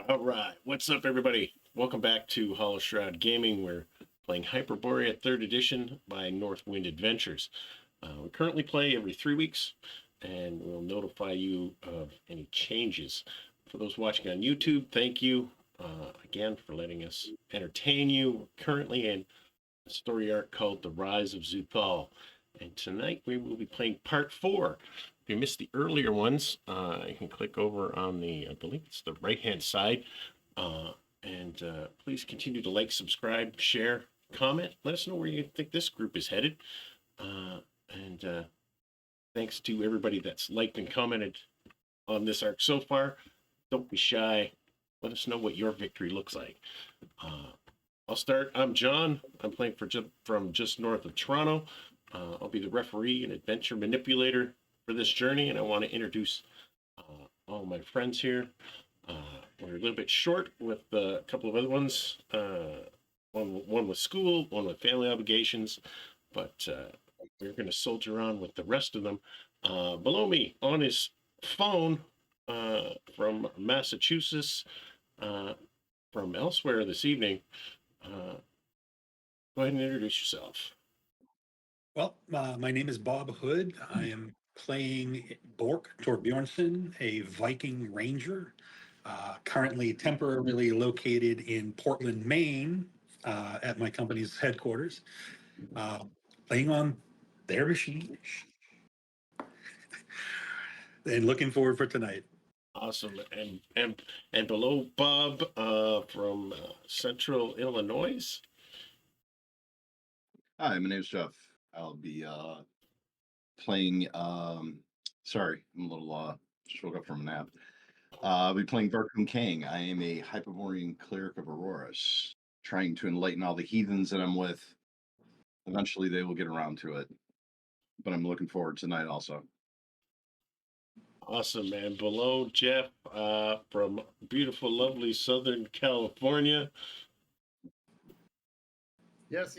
All right, what's up, everybody? Welcome back to Hollow Shroud Gaming. We're playing Hyperborea 3rd Edition by Northwind Adventures. We currently play every 3 weeks, and we'll notify you of any changes. For those watching on YouTube, thank you again for letting us entertain you. We're currently in a story arc called The Rise of Xuthal, and tonight we will be playing Part 4. If you missed the earlier ones, you can click over on the, I believe it's the right-hand side. And please continue to like, subscribe, share, comment. Let us know where you think this group is headed. And thanks to everybody that's liked and commented on this arc so far. Don't be shy. Let us know what your victory looks like. I'll start. I'm John. I'm playing from just north of Toronto. I'll be the referee and adventure manipulator for this journey, and I want to introduce all my friends here. We're a little bit short with a couple of other ones. One with school, one with family obligations, but we're going to soldier on with the rest of them. Below me on his phone from Massachusetts, from elsewhere this evening. Go ahead and introduce yourself. Well, my name is Bob Hood. I am playing Bork Torbjornsson, a Viking Ranger, currently temporarily located in Portland, Maine, at my company's headquarters, playing on their machine, and looking forward for tonight. Awesome. And below Bob from Central Illinois. Hi, my name's Jeff. I'll be playing. Sorry, I'm a little just woke up from a nap. I'll be playing Barkum Kang. I am a Hyperborean cleric of Auroras, trying to enlighten all the heathens that I'm with. Eventually, they will get around to it, but I'm looking forward to tonight also. Awesome, man. Below Jeff from beautiful, lovely Southern California. Yes.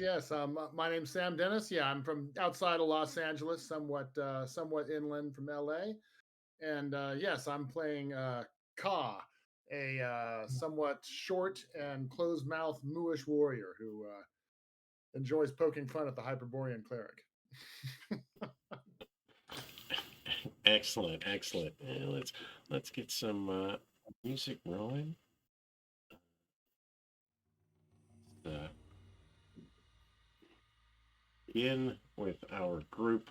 My name's Sam Dennis. Yeah, I'm from outside of Los Angeles, somewhat inland from LA. And yes, I'm playing Ka, a somewhat short and closed-mouthed Mooish warrior who enjoys poking fun at the Hyperborean cleric. Excellent. Let's get some music rolling. Begin with our group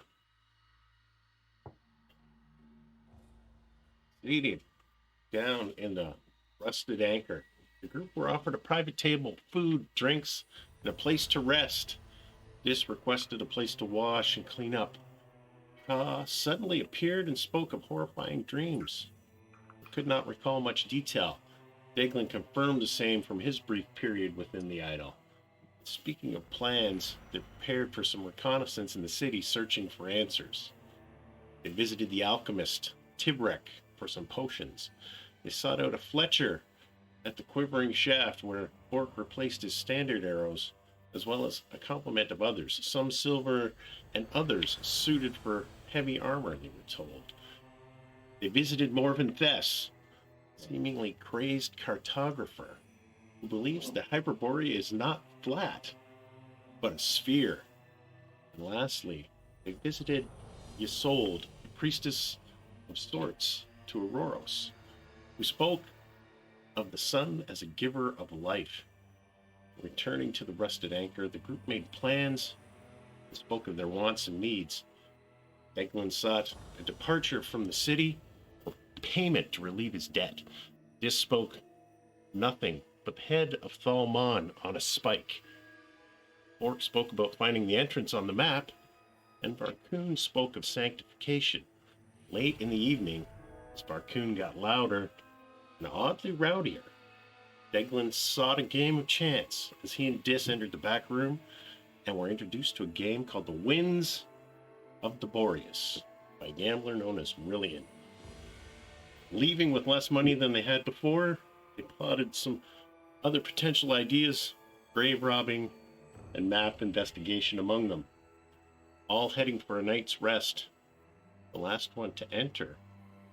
seated down in the rusted anchor. The group were offered a private table, food, drinks, and a place to rest. This requested a place to wash and clean up. Ka suddenly appeared and spoke of horrifying dreams. He could not recall much detail. Fledgling confirmed the same from his brief period within the idol. Speaking of plans, they prepared for some reconnaissance in the city, searching for answers. They visited the alchemist, Tibrek, for some potions. They sought out a Fletcher at the Quivering Shaft, where Bork replaced his standard arrows, as well as a complement of others, some silver and others suited for heavy armor, they were told. They visited Morven Thess, seemingly crazed cartographer, who believes the Hyperborea is not flat, but a sphere. And lastly, they visited Ysolde, priestess of sorts to Auroros, who spoke of the sun as a giver of life. Returning to the rusted anchor, the group made plans and spoke of their wants and needs. Fledgling sought a departure from the city for payment to relieve his debt. This spoke nothing but the head of Thalmon on a spike. Bork spoke about finding the entrance on the map, and Barkoon spoke of sanctification. Late in the evening, as Barkoon got louder and oddly rowdier, Fledgling sought a game of chance as he and Dis entered the back room and were introduced to a game called The Winds of the Boreas by a gambler known as Rillian. Leaving with less money than they had before, they plotted some other potential ideas, grave robbing and map investigation among them, all heading for a night's rest. The last one to enter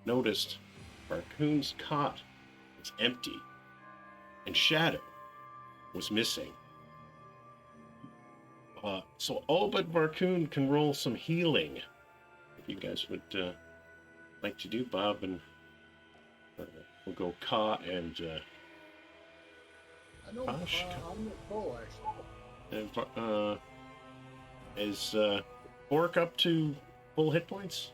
noticed Barkoon's cot was empty and Shadow was missing. So all but Varcoon can roll some healing. If you guys would like to do, Bob, and we'll go Ka and I know Tosh. I'm at full actually. And is Bork up to full hit points?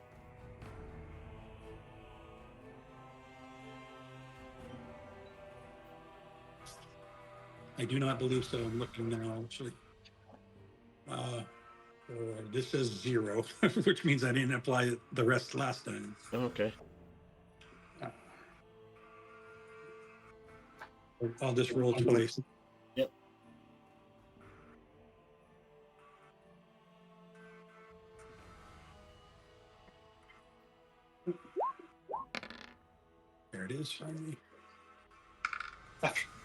I do not believe so. I'm looking now, actually. This says 0, which means I didn't apply the rest last time. Okay. I'll just roll twice. Yep. There it is, finally.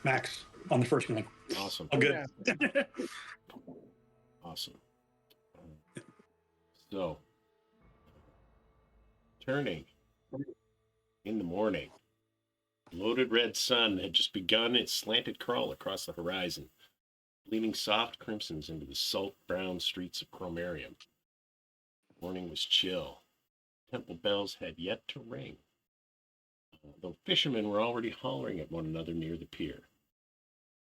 Max on the first one. Awesome. All good. Awesome. So, turning in the morning, the loaded red sun had just begun its slanted crawl across the horizon, bleeding soft crimsons into the salt brown streets of Chromarium. Morning was chill. Temple bells had yet to ring, though fishermen were already hollering at one another near the pier.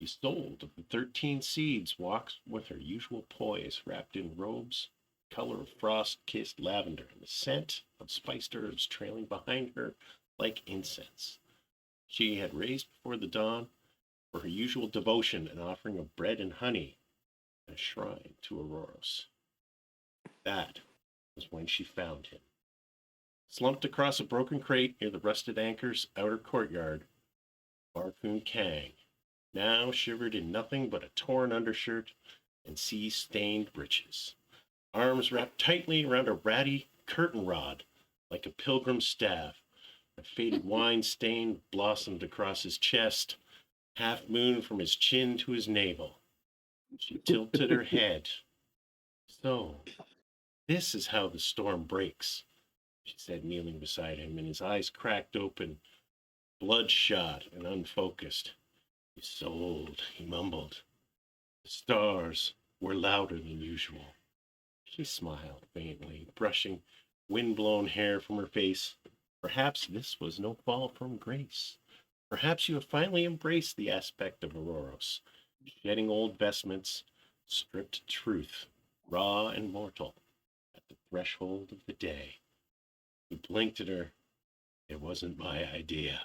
Isolde of the 13 Seeds walks with her usual poise, wrapped in robes, color of frost-kissed lavender, and the scent of spiced herbs trailing behind her like incense. She had raised before the dawn for her usual devotion, an offering of bread and honey, and a shrine to Auroros. That was when she found him. Slumped across a broken crate near the rusted anchor's outer courtyard, Barcoon Kang now shivered in nothing but a torn undershirt and sea-stained breeches, arms wrapped tightly around a ratty curtain rod like a pilgrim's staff. A faded wine stain blossomed across his chest, half moon from his chin to his navel. She tilted her head. So, this is how the storm breaks, she said, kneeling beside him, and his eyes cracked open, bloodshot and unfocused. Isolde, he mumbled. The stars were louder than usual. She smiled faintly, brushing wind-blown hair from her face. Perhaps this was no fall from grace. Perhaps you have finally embraced the aspect of Auroros, shedding old vestments, stripped truth, raw and mortal, at the threshold of the day. He blinked at her. It wasn't my idea.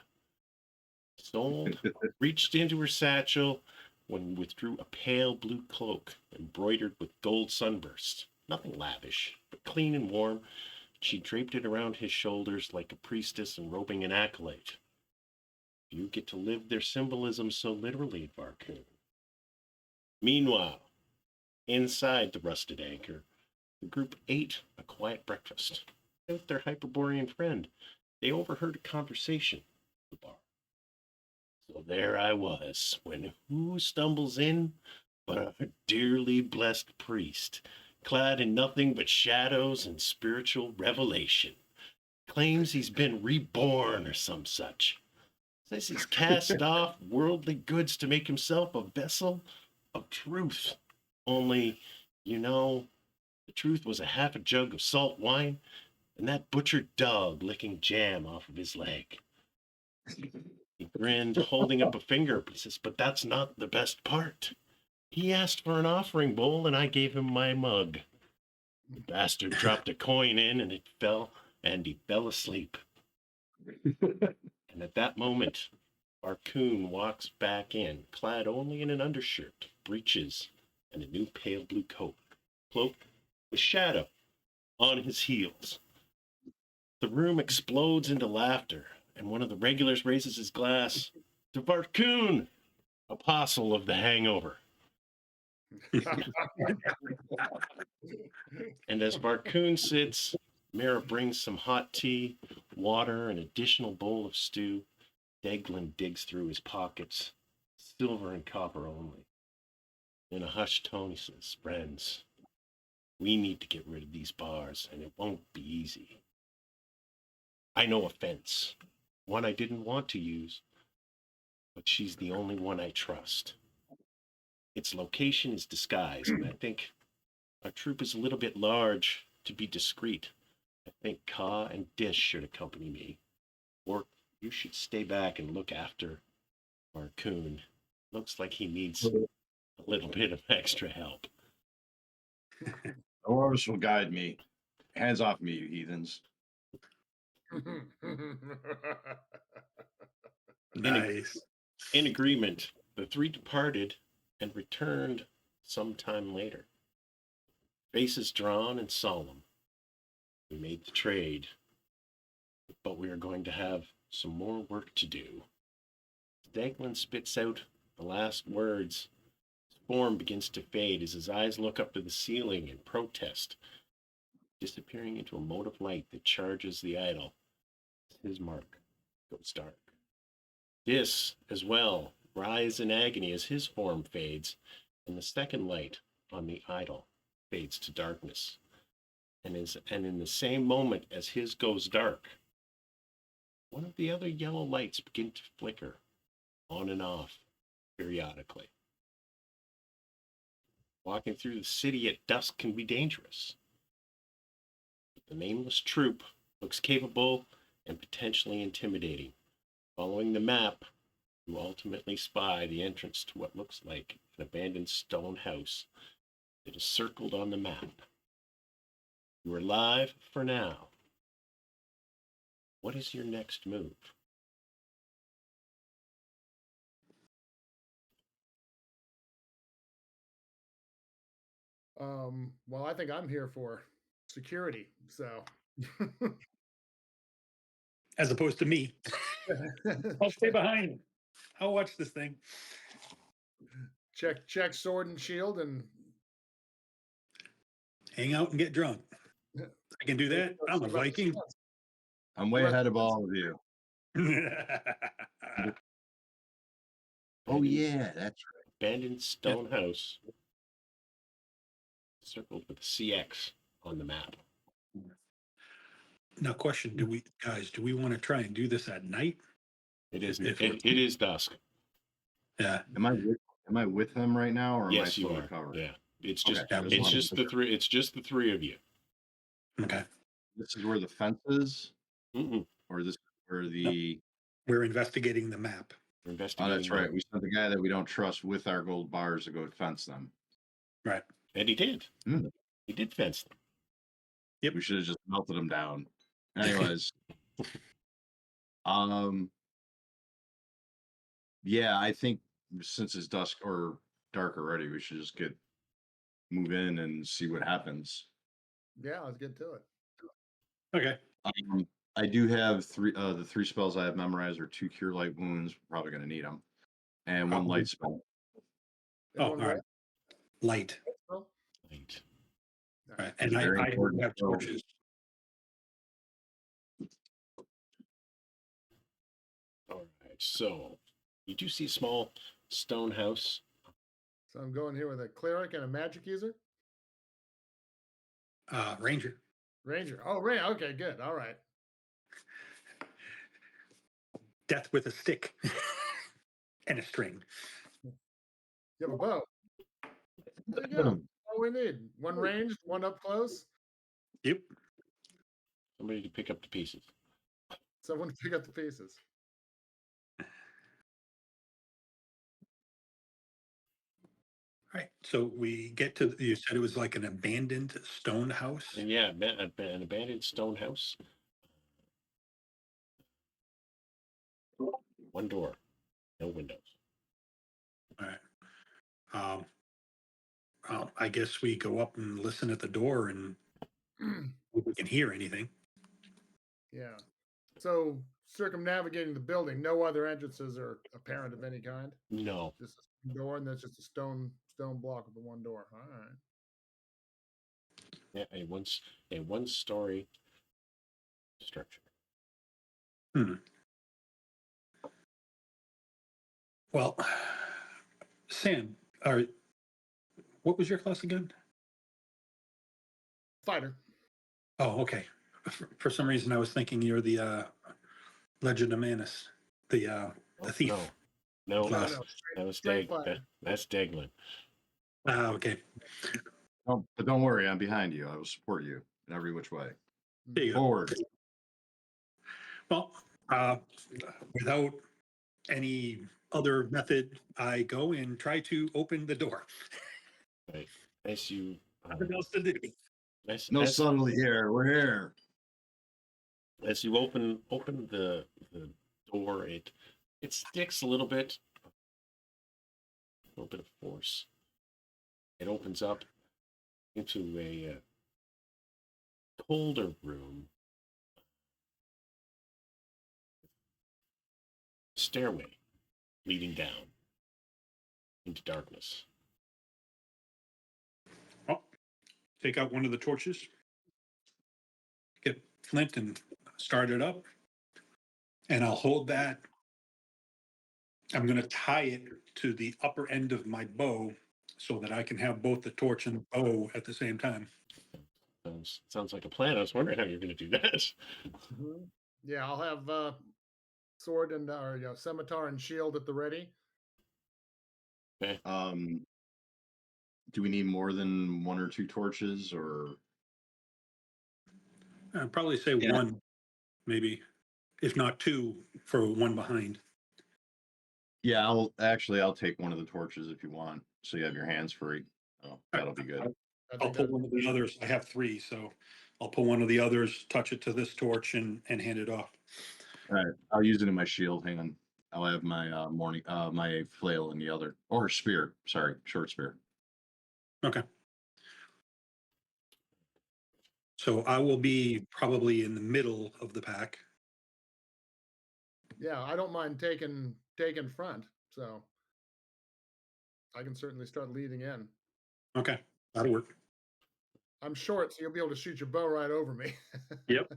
Isolde reached into her satchel and withdrew a pale blue cloak embroidered with gold sunbursts. Nothing lavish, but clean and warm. She draped it around his shoulders like a priestess enrobing an acolyte. You get to live their symbolism so literally, Varcoon. Meanwhile, inside the rusted anchor, the group ate a quiet breakfast. With their Hyperborean friend, they overheard a conversation at the bar. So there I was, when who stumbles in but a dearly blessed priest, clad in nothing but shadows and spiritual revelation. Claims he's been reborn or some such. Says he's cast off worldly goods to make himself a vessel of truth. Only, the truth was a half a jug of salt wine and that butchered dog licking jam off of his leg. He grinned, holding up a finger, but says, but that's not the best part. He asked for an offering bowl, and I gave him my mug. The bastard dropped a coin in, and he fell asleep. And at that moment, Barcoon walks back in, clad only in an undershirt, breeches, and a new pale blue cloak, with Shadow on his heels. The room explodes into laughter, and one of the regulars raises his glass to Barcoon, apostle of the hangover. And as Barcoon sits, Mara brings some hot tea, water, an additional bowl of stew. Deglin digs through his pockets, silver and copper only. In a hushed tone, he says, friends, we need to get rid of these bars, and it won't be easy. I know a fence, one I didn't want to use, but she's the only one I trust. Its location is disguised, and I think our troop is a little bit large to be discreet. I think Ka and Dish should accompany me, or you should stay back and look after our coon. Looks like he needs a little bit of extra help. Ours will guide me. Hands off me, you heathens. Nice. In agreement, the three departed and returned some time later. Faces drawn and solemn. We made the trade, but we are going to have some more work to do. Daglin spits out the last words. His form begins to fade as his eyes look up to the ceiling in protest, disappearing into a mote of light that charges the idol. His mark goes dark. This, as well, writhes in agony as his form fades, and the second light on the idol fades to darkness. And in the same moment as his goes dark, one of the other yellow lights begin to flicker on and off periodically. Walking through the city at dusk can be dangerous. But the nameless troop looks capable and potentially intimidating. Following the map, you ultimately spy the entrance to what looks like an abandoned stone house that is circled on the map. You are live for now. What is your next move? Well, I think I'm here for security. So As opposed to me. I'll stay behind. I'll watch this thing. check sword and shield and Hang out and get drunk. I can do that. I'm a Viking. I'm way ahead of all of you. Oh yeah, that's right. Abandoned stone house circled with a CX on the map. Now, question: do we want to try and do this at night? It is If it is dusk. Yeah. Am I with them right now, or am I Yes, you still are. recovered? Yeah, it's just Okay. it's just the three. It's just the three of you. Okay. This is where the fence is, Mm-mm. or this is where the. We're investigating the map. We're Oh, investigating. that's right. We sent the guy that we don't trust with our gold bars to go fence them. Right. And he did. Hmm. He did fence them. Yep. We should have just melted them down. Anyways, yeah, I think since it's dusk or dark already, we should just move in and see what happens. yeah, let's get to it. Okay. I do have the three spells I have memorized are 2 cure light wounds. We're probably going to need them, and 1 light spell. Oh, Everyone all right. ready? Light. Well, Right. Right. And Very I important. have torches. All right. So you do see a small stone house. So I'm going here with a cleric and a magic user. Ranger. Ranger. Oh, Ranger. Okay, good. All right. Death with a stick and a string. You have a bow. There you go. All we need. One ranged, one up close. Yep. Somebody to pick up the pieces. Someone to pick up the pieces. All right. So we get to, you said it was like an abandoned stone house. And yeah, an abandoned stone house. One door, no windows. All right. I guess we go up and listen at the door and if we can hear anything. Yeah. So circumnavigating the building, no other entrances are apparent of any kind. No. Just a door, and that's just a stone block with the one door. All right. Yeah, a one story structure. Well, Sam, what was your class again? Fighter. Oh, okay. For some reason, I was thinking you're the Legend of Manus, the thief. No. No, No, Last. no, that was straight fire. That's Deglin. Okay. Oh, but don't worry, I'm behind you. I will support you in every which way. There you go. Forward. Well, without any other method, I go and try to open the door. Right. As you Nothing else to do. No subtlety here. We're here. as you open the door, it sticks a little bit of force. It opens up into a colder room, stairway leading down into darkness. Oh, take out one of the torches, get flint and start it up. And I'll hold that. I'm going to tie it to the upper end of my bow so that I can have both the torch and the bow at the same time. Sounds like a plan. I was wondering how you're going to do that. Mhm. Yeah, I'll have sword and or scimitar and shield at the ready. Okay. Do we need more than one or two torches, or? I'd probably say Yeah. one, maybe, if not two, for one behind. Yeah, I'll take one of the torches if you want, so you have your hands free. Oh, that'll be good. I I'll think pull that one of the others. I have three, so I'll pull one of the others, touch it to this torch, and hand it off. All right, I'll use it in my shield. Hang on. I'll have my my flail in the other, or spear. Sorry, short spear. Okay. So I will be probably in the middle of the pack. yeah, I don't mind taking front, so I can certainly start leading in. Okay, that'll work. I'm short, so you'll be able to shoot your bow right over me. Yep.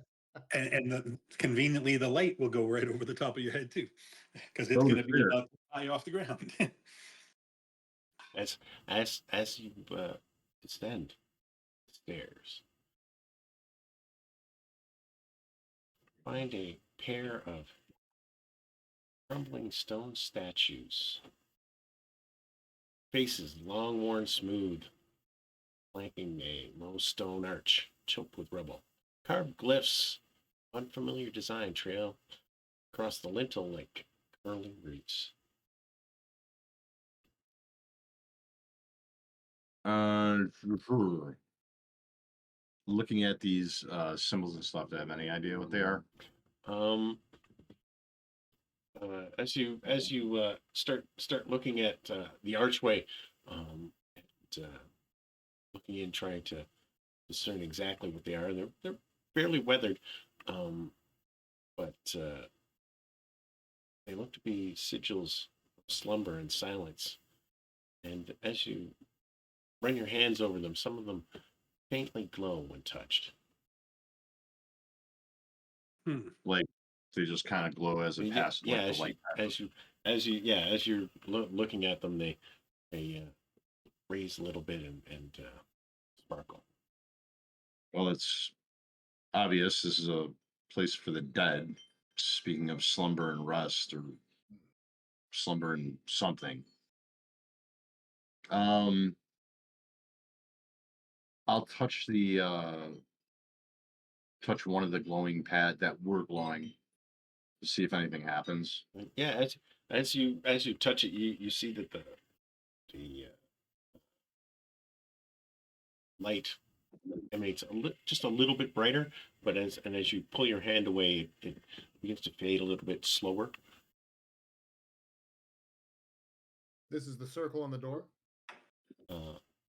And conveniently, the light will go right over the top of your head too, because it's Oh, going to be sure. about high off the ground. As you descend the stairs, find a pair of crumbling stone statues, faces long worn smooth, flanking a low stone arch choked with rubble. Carved glyphs, unfamiliar design trail across the lintel like curling roots. Looking at these symbols and stuff, do I have any idea what they are? As you start looking at the archway, and, looking in, trying to discern exactly what they are. They're fairly weathered, but they look to be sigils of slumber and silence. And as you run your hands over them, some of them faintly glow when touched. Like they just kind of glow as it passes, Yeah, like the light passes. as you're looking at them, they raise a little bit and sparkle. Well, it's obvious this is a place for the dead. Speaking of slumber and rest, or slumber and something. I'll touch touch one of the glowing pad that were glowing to see if anything happens. Yeah, as you touch it, you see that the light emanates just a little bit brighter, but as you pull your hand away, it begins to fade a little bit slower. This is the circle on the door.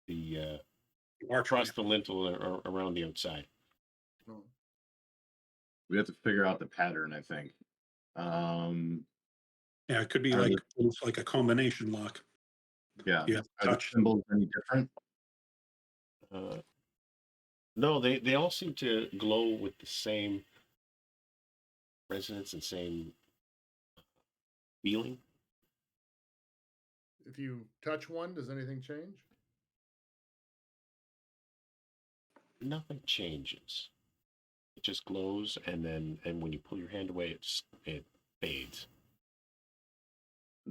The Archway. across the lintel or around the outside. Oh. We have to figure out the pattern, I think. Yeah, it could be Are like almost like a combination lock. Yeah. You have to Are the touch. symbols any different? No, they all seem to glow with the same resonance and same feeling. If you touch one, does anything change? Nothing changes. It just glows, and when you pull your hand away, it fades.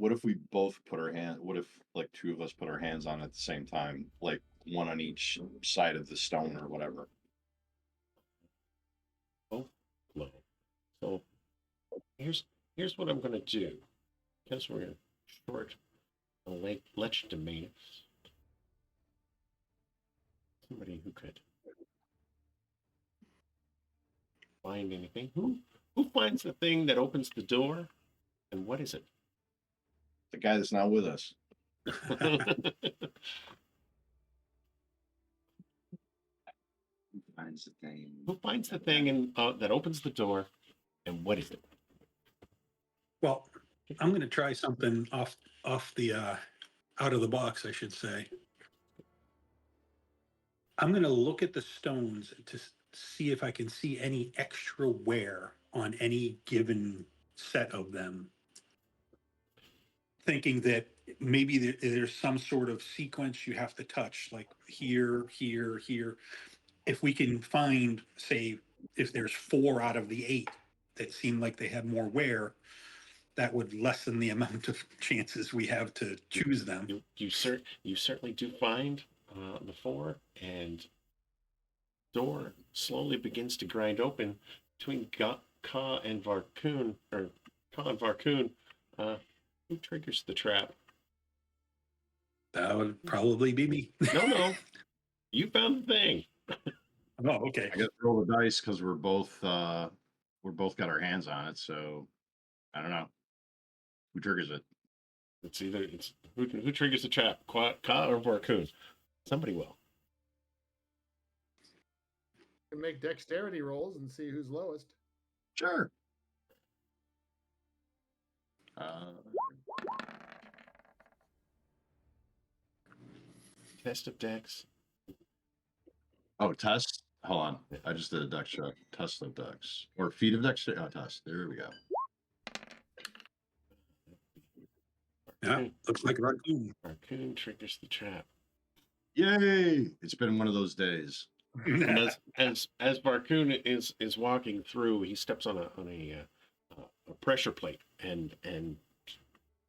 what if we both put our hand? What if like two of us put our hands on it at the same time, like one on each side of the stone or whatever? Both low. So here's what I'm gonna do. Because we're short a legitimate somebody who could find anything. Who finds the thing that opens the door? And what is it? The guy that's not with us. Finds the thing. Who finds the thing that opens the door? And what is it? Well, I'm going to try something off the out of the box, I should say. I'm going to look at the stones to see if I can see any extra wear on any given set of them. Thinking that maybe there's some sort of sequence you have to touch, like here, here, here. If we can find, say, if there's 4 out of the 8 that seem like they have more wear, that would lessen the amount of chances we have to choose them. You certainly do find the 4, and door slowly begins to grind open between Ka and Varkun, or Ka and Varkun. Who triggers the trap? That would probably be me. No, you found the thing. Oh, okay. I got to roll the dice because we're both got our hands on it. So I don't know who triggers it. It's who triggers the trap, Ka or Varkun. Somebody will. You can make dexterity rolls and see who's lowest. Sure. Test of dex. Oh, test. Hold on. I just did a dex check. Test of dex or feat of dex. Oh, test. There we go. Yeah, looks like raccoon. Raccoon triggers the trap. Yay! It's been one of those days. And as Varkun is walking through, he steps on a pressure plate, and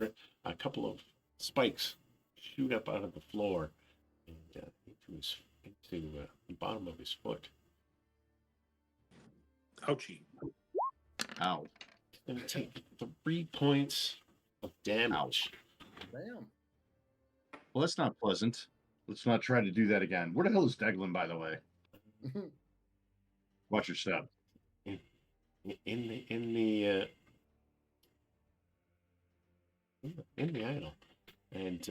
a couple of spikes shoot up out of the floor and into the bottom of his foot. Ouchie. Ow. He's going to take 3 points of damage. Damn. Well, that's not pleasant. Let's not try to do that again. Where the hell is Deglin, by the way? Watch your step. In the aisle, and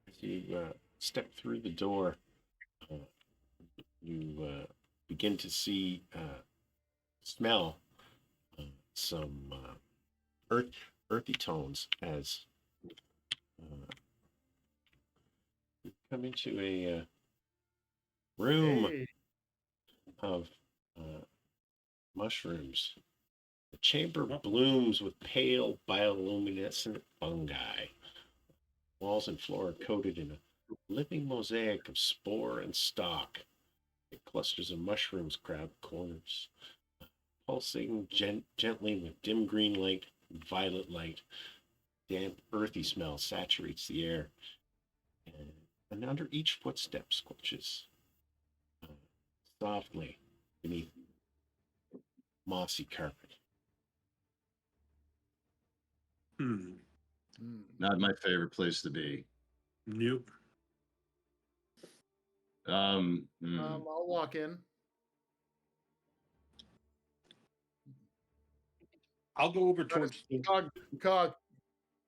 as you step through the door, you begin to smell some earthy tones as you come into a room Hey. of mushrooms. The chamber blooms with pale bioluminescent fungi. Walls and floor are coated in a living mosaic of spore and stalk. Clusters of mushrooms crowd corners, pulsating gently with dim green light and violet light. Damp, earthy smell saturates the air, and under each footstep squelches softly beneath mossy carpet. Not my favorite place to be. Nope. I'll walk in. I'll go over towards the Cog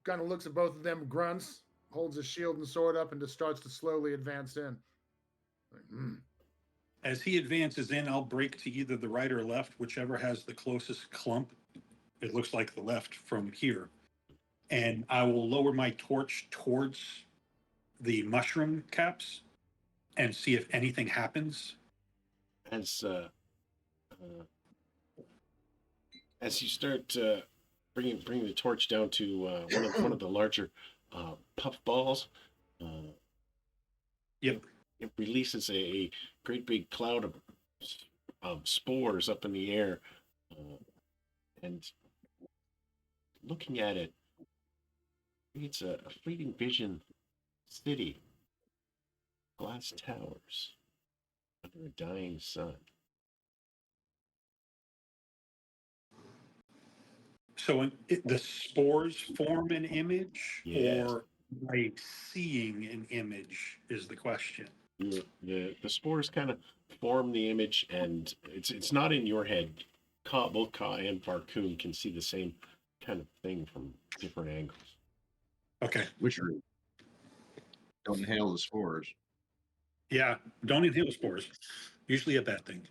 kind of looks at both of them, grunts, holds his shield and sword up, and just starts to slowly advance in. Like, As he advances in, I'll break to either the right or left, whichever has the closest clump. It looks like the left from here. And I will lower my torch towards the mushroom caps and see if anything happens. As you start bringing the torch down to one of the larger puff balls, Yep. it releases a great big cloud of spores up in the air, and looking at it, It's a fleeting vision city, glass towers under a dying sun. So the spores form an image, Yes. or by seeing an image is the question. The spores kind of form the image, and it's not in your head. Both Ka and Varcoon can see the same kind of thing from different angles. Okay. Which are don't inhale the spores. Yeah. Don't inhale spores. Usually a bad thing.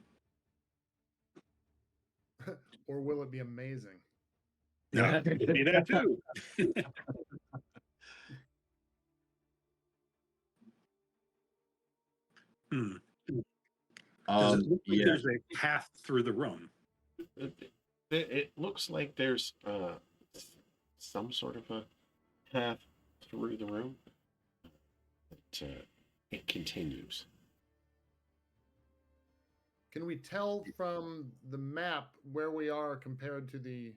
Or will it be amazing? Yeah. Could be that too. Hmm. Does it look like Yeah. there's a path through the room? It looks like there's some sort of a path through the room, but it continues. Can we tell from the map where we are compared to the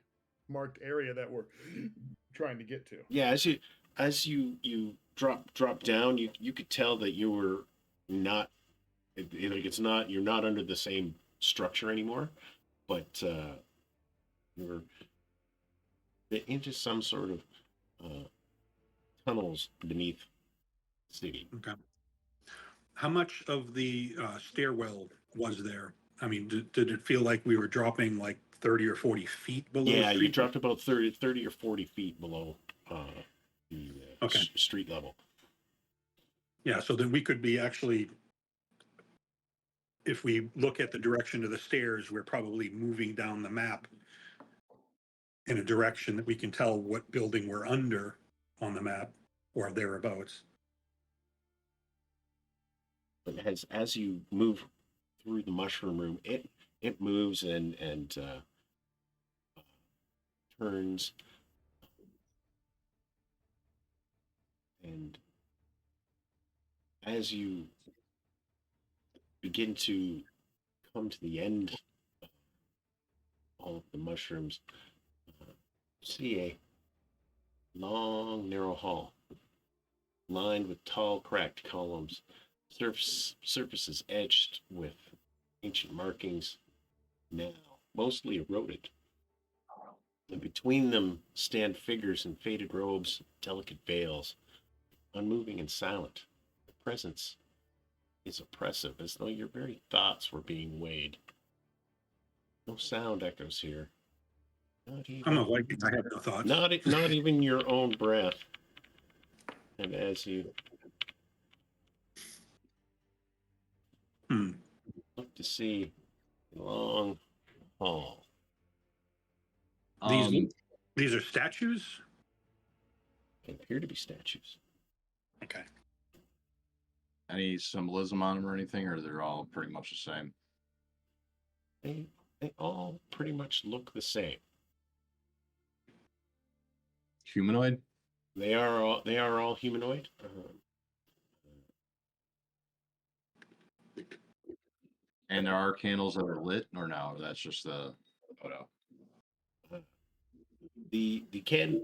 marked area that we're trying to get to? Yeah, as you drop down, you could tell that you were not like it's not you're not under the same structure anymore, but you're into some sort of uh, tunnels beneath the city. Okay. How much of the stairwell was there? I mean, did it feel like we were dropping like 30 or 40 feet below Yeah, you street? dropped about 30 or 40 feet below the Okay. street level. Yeah, so then we could be actually, if we look at the direction of the stairs, we're probably moving down the map in a direction that we can tell what building we're under on the map or thereabouts. But as you move through the mushroom room, it moves and turns, and as you begin to come to the end of all of the mushrooms, see a long, narrow hall lined with tall, cracked columns, surfaces edged with ancient markings, now mostly eroded. And between them stand figures in faded robes, delicate veils, unmoving and silent. Their presence is oppressive, as though your very thoughts were being weighed. No sound echoes here. Not I'm even, a Viking. I have no thoughts. not even your own breath. And as you Hmm. look to see a long hall, These these are statues? they appear to be statues. Okay. Any symbolism on them or anything, or they're all pretty much the same? They all pretty much look the same. Humanoid? They are all humanoid. And there are candles that are lit, or no? That's just the photo. The can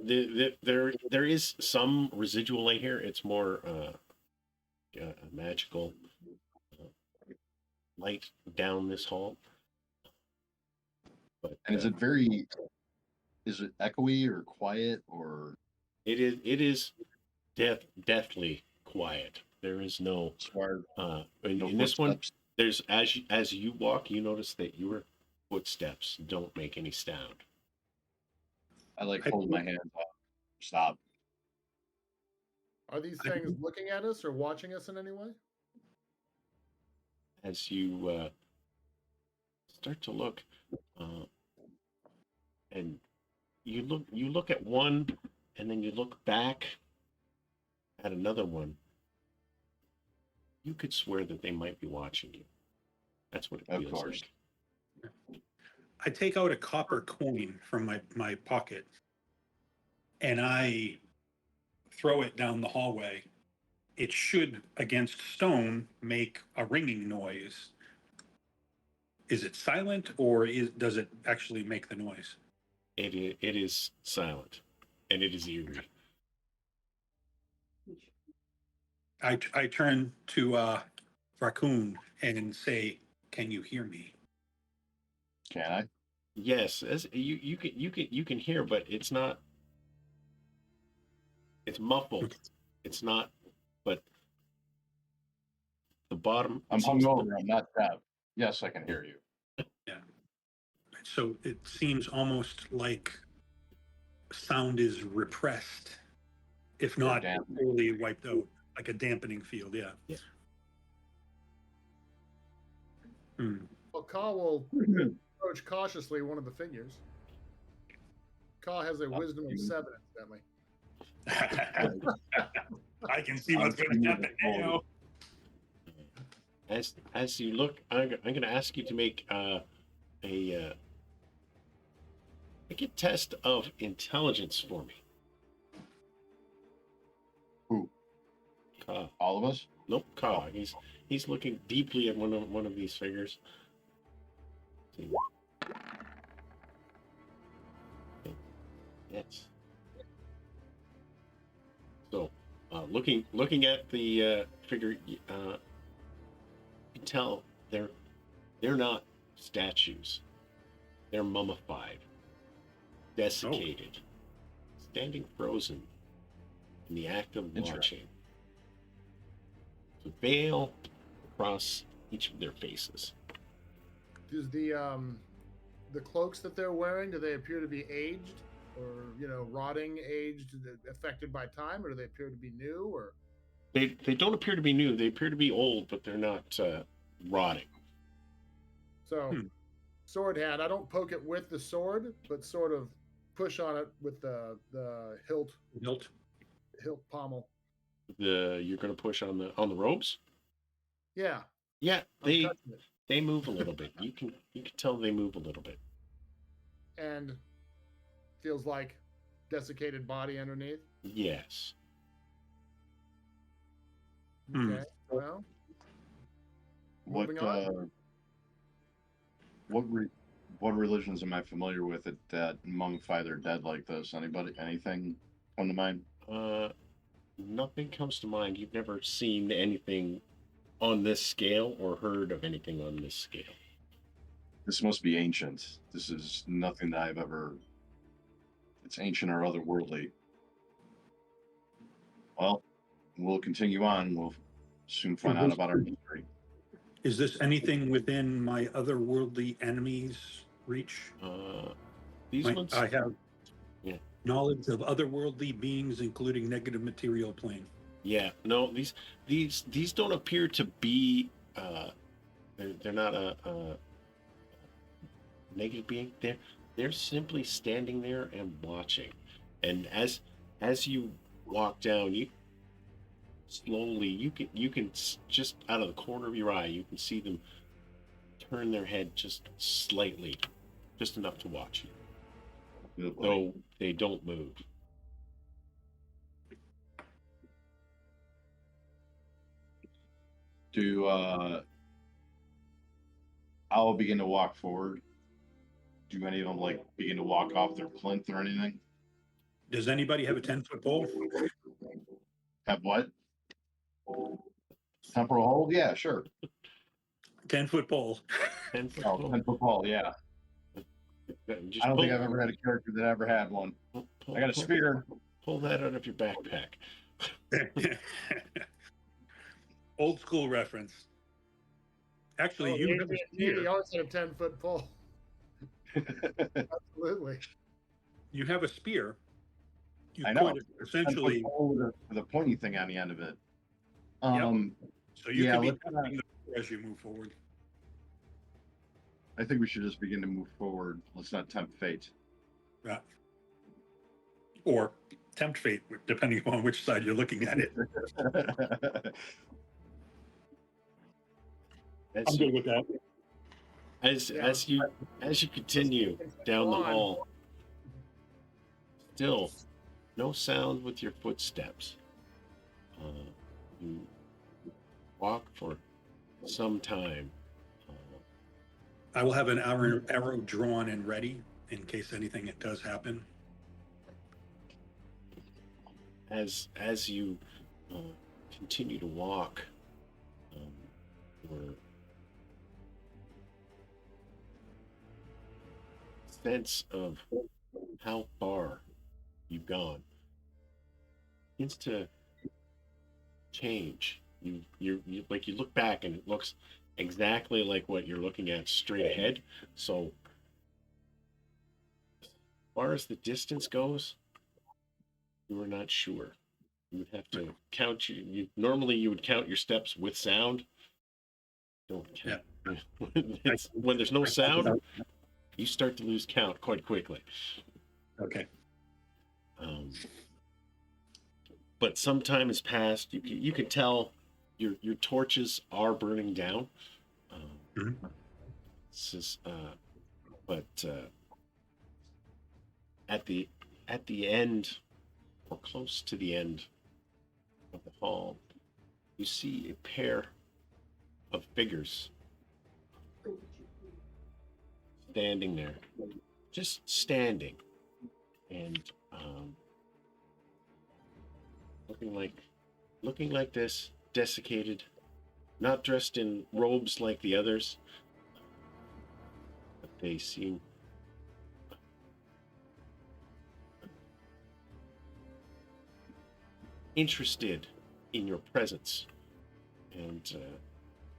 there is some residual light here. It's more a magical light down this hall. But And is it echoey or quiet or it is deathly quiet. There is no square? in this one. There's as you walk, you notice that your footsteps don't make any sound. I like hold my hands up. Stop. Are these things looking at us or watching us in any way? As you start to look, uh, and you look at one, and then you look back at another one. You could swear that they might be watching you. That's what it Of feels course. like. I take out a copper coin from my pocket and I throw it down the hallway. It should, against stone, make a ringing noise. Is it silent, or does it actually make the noise? It is silent, and it is eerie. I turn to Raccoon and say, "Can you hear me?" Can I? Yes, as you can hear, but it's not. It's muffled. It's not. But the bottom. I'm hungover. I'm not deaf. Yes, I can hear you. Yeah. So it seems almost like sound is repressed, if Or not dampening. totally wiped out, like a dampening field. Yeah. Yeah. Hmm. Well, Ka will approach cautiously one of the figures. Ka has a wisdom of 7, incidentally. I can see what's going to happen now. As you look, I'm going to ask you to make make a test of intelligence for me. Who? Ka. All of us? Nope, Ka. He's looking deeply at one of these figures. See. Okay. Yes. So, looking at the figure, you can tell they're not statues. They're mummified, desiccated, standing frozen in the act of watching. The veil across each of their faces. Does the cloaks that they're wearing, do they appear to be aged, or rotting, aged, affected by time, or do they appear to be new, or? They don't appear to be new. They appear to be old, but they're not rotting. So, sword hand. I don't poke it with the sword, but sort of push on it with the hilt pommel. You're going to push on the ropes. Yeah. Yeah, I'm touching it. they move a little bit. You can tell they move a little bit. And feels like desiccated body underneath. Yes. Okay. Well, What moving on. what religions am I familiar with that mummify their dead like this? Anything come to mind? Nothing comes to mind. You've never seen anything on this scale or heard of anything on this scale. This must be ancient. This is nothing that I've ever. It's ancient or otherworldly. Well, we'll continue on. We'll soon find out about our history. Is this anything within my otherworldly enemies' reach? These ones. I have Yeah. knowledge of otherworldly beings, including negative material plane. Yeah. No. These don't appear to be. They're not a negative being. They're simply standing there and watching. And as you walk down, you can just out of the corner of your eye, you can see them turn their head just slightly, just enough to watch you. Though they don't move. I'll begin to walk forward. Do any of them begin to walk off their plinth or anything? Does anybody have a 10-foot pole? Have what? Temporal hold? Yeah, sure. 10-foot pole. 10-foot Oh, pole. 10-foot pole, yeah. Just I don't think I've ever had a character that ever had one. I got a spear. Pull that out of your backpack. Old school reference. Actually, you have a You spear. always have a 10-foot pole. Absolutely. You have a spear. You I know. could essentially. 10-foot pole with a pointy thing on the end of it. So you could be let's, tapping the floor as you move forward. I think we should just begin to move forward. Let's not tempt fate. Yeah. Or tempt fate, depending upon which side you're looking at it. I'm good with that. As you continue down the hall, still no sound with your footsteps. You walk for some time. I will have an arrow drawn and ready in case anything does happen. As you continue to walk, your sense of how far you've gone begins to change. You like you look back and it looks exactly like what you're looking at straight ahead. So as far as the distance goes, you are not sure. You would have to count normally you would count your steps with sound. Don't count. When there's no sound, you start to lose count quite quickly. Okay. But some time has passed. You can tell your torches are burning down. This is, but at the end, or close to the end of the hall, you see a pair of figures standing there, just standing, and looking like this, desiccated, not dressed in robes like the others, but they seem interested in your presence. And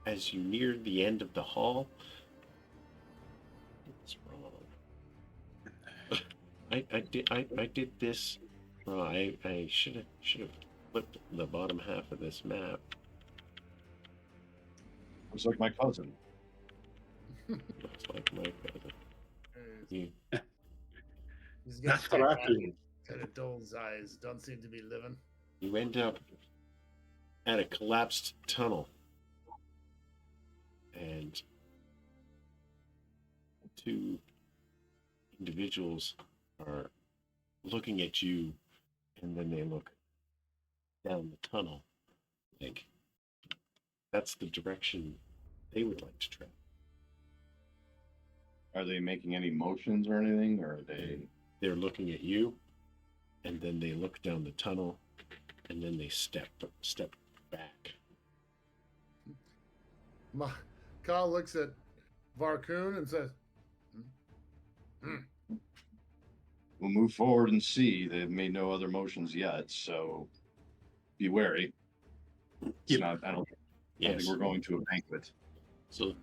as you near the end of the hall, what's wrong? I did this. Oh, I should have flipped the bottom half of this map. Looks like my cousin. Looks like my cousin. He's got That's what I feel. kind of dole's eyes. Don't seem to be living. You end up at a collapsed tunnel, and two individuals are looking at you, and then they look down the tunnel, like that's the direction they would like to travel. Are they making any motions or anything, or are they? They're looking at you, and then they look down the tunnel, and then they step back. Kyle looks at Varkun and says, We'll move forward and see. They've made no other motions yet, so be wary. It's not, I don't think we're going to a banquet. So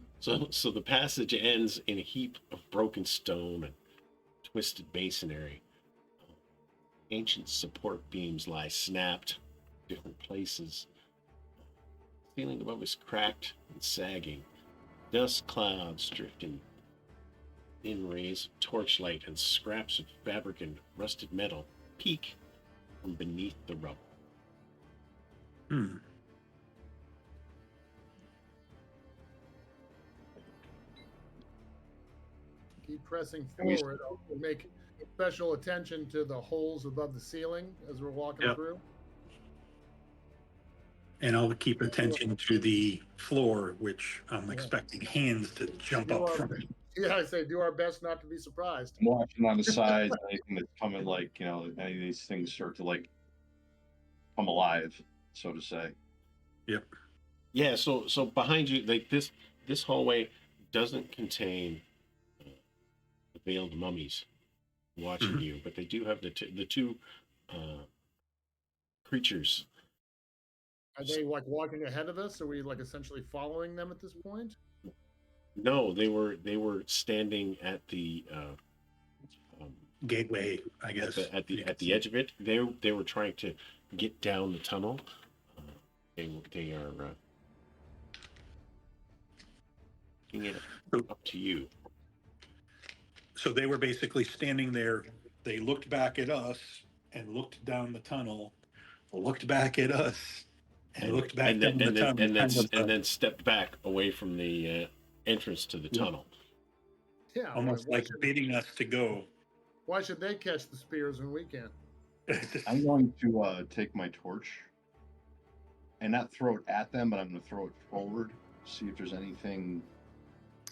the passage ends in a heap of broken stone and twisted masonry. Ancient support beams lie snapped in different places. The ceiling above is cracked and sagging. Dust clouds drifting. Thin rays of torchlight and scraps of fabric and rusted metal peek from beneath the rubble. keep pressing forward. I'll make special attention to the holes above the ceiling as we're walking through. And I'll keep attention to the floor, which I'm expecting hands to jump up from. Yeah, I say do our best not to be surprised. I'm watching on the sides, anything that's coming, like, any of these things start to like come alive, so to say. Yep. Yeah, so behind you, like this hallway doesn't contain the veiled mummies watching you, but they do have the two creatures. Are they like walking ahead of us? Are we like essentially following them at this point? No, they were standing at the gateway, I guess. At the edge of it. They were trying to get down the tunnel. They are looking it up to you. So they were basically standing there. They looked back at us and looked down the tunnel, looked back at us and looked back down the tunnel. And then stepped back away from the entrance to the tunnel. Yeah. Almost like bidding us to go. Why should they catch the spears when we can? I'm going to take my torch and not throw it at them, but I'm going to throw it forward, see if there's anything,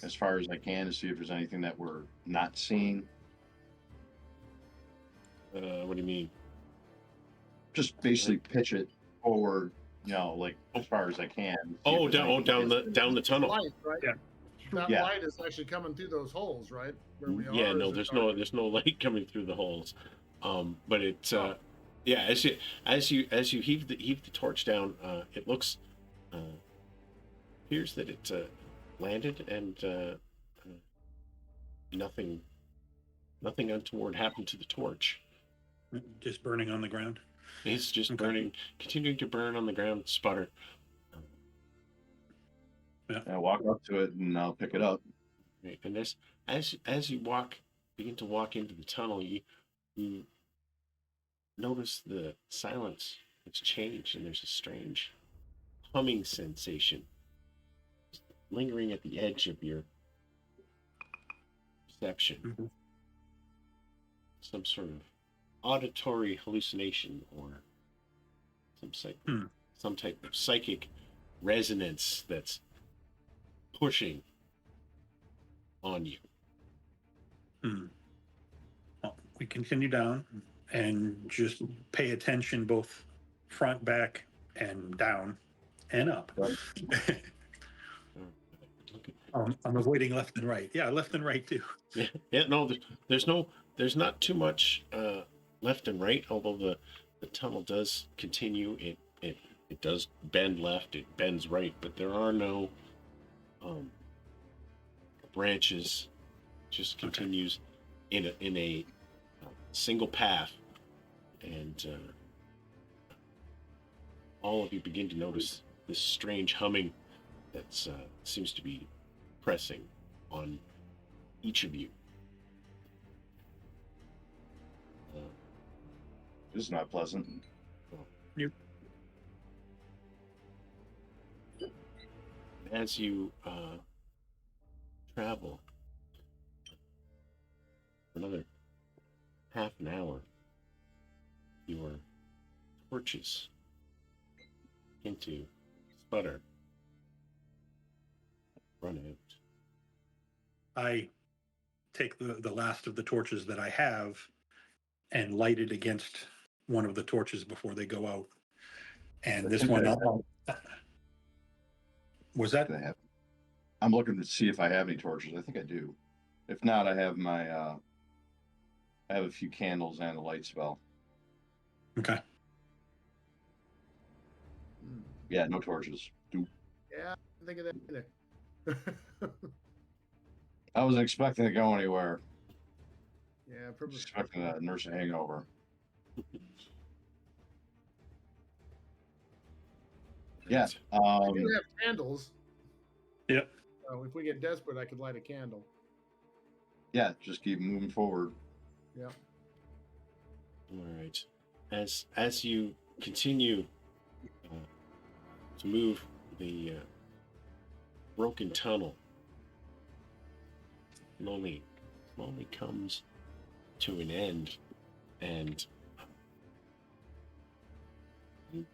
as far as I can, to see if there's anything that we're not seeing. What do you mean? Just basically pitch it forward like as far as I can. see Oh, if there's anything. down the tunnel. Light, right? Yeah. That Yeah. light is actually coming through those holes, right? Where we Yeah, are. no, is it there's dark? no light coming through the holes. But it's Oh. yeah, as you heave the torch down, it looks appears that it landed and nothing untoward happened to the torch. Just burning on the ground. It's just Okay. burning, continuing to burn on the ground, sputter. I walk up to it and I'll pick it up. Right? And as you begin to walk into the tunnel, you notice the silence has changed, and there's a strange humming sensation lingering at the edge of your perception. Mhm. Some sort of auditory hallucination or some type of psychic resonance that's pushing on you. Well, we continue down and just pay attention both front, back, and down and up. Right. I'm avoiding left and right. Yeah, left and right too. Yeah, no, there's not too much left and right, although the tunnel does continue. It does bend left, it bends right, but there are no branches. Just continues in a single path, and all of you begin to notice this strange humming that seems to be pressing on each of you. This is not pleasant. As you travel for another half an hour, your torches begin to sputter, run out. I take the last of the torches that I have and light it against one of the torches before they go out. And this one, was that? I'm looking to see if I have any torches. I think I do. If not, I have I have a few candles and a light spell. Okay. Yeah, no torches. Yeah, I think of that either. I wasn't expecting to go anywhere. Yeah, Just probably. expecting to nurse a hangover. Yeah. I do have candles. Yep. So if we get desperate, I could light a candle. Yeah, just keep moving forward. Yeah. All right. As you continue to move the broken tunnel, slowly comes to an end, and you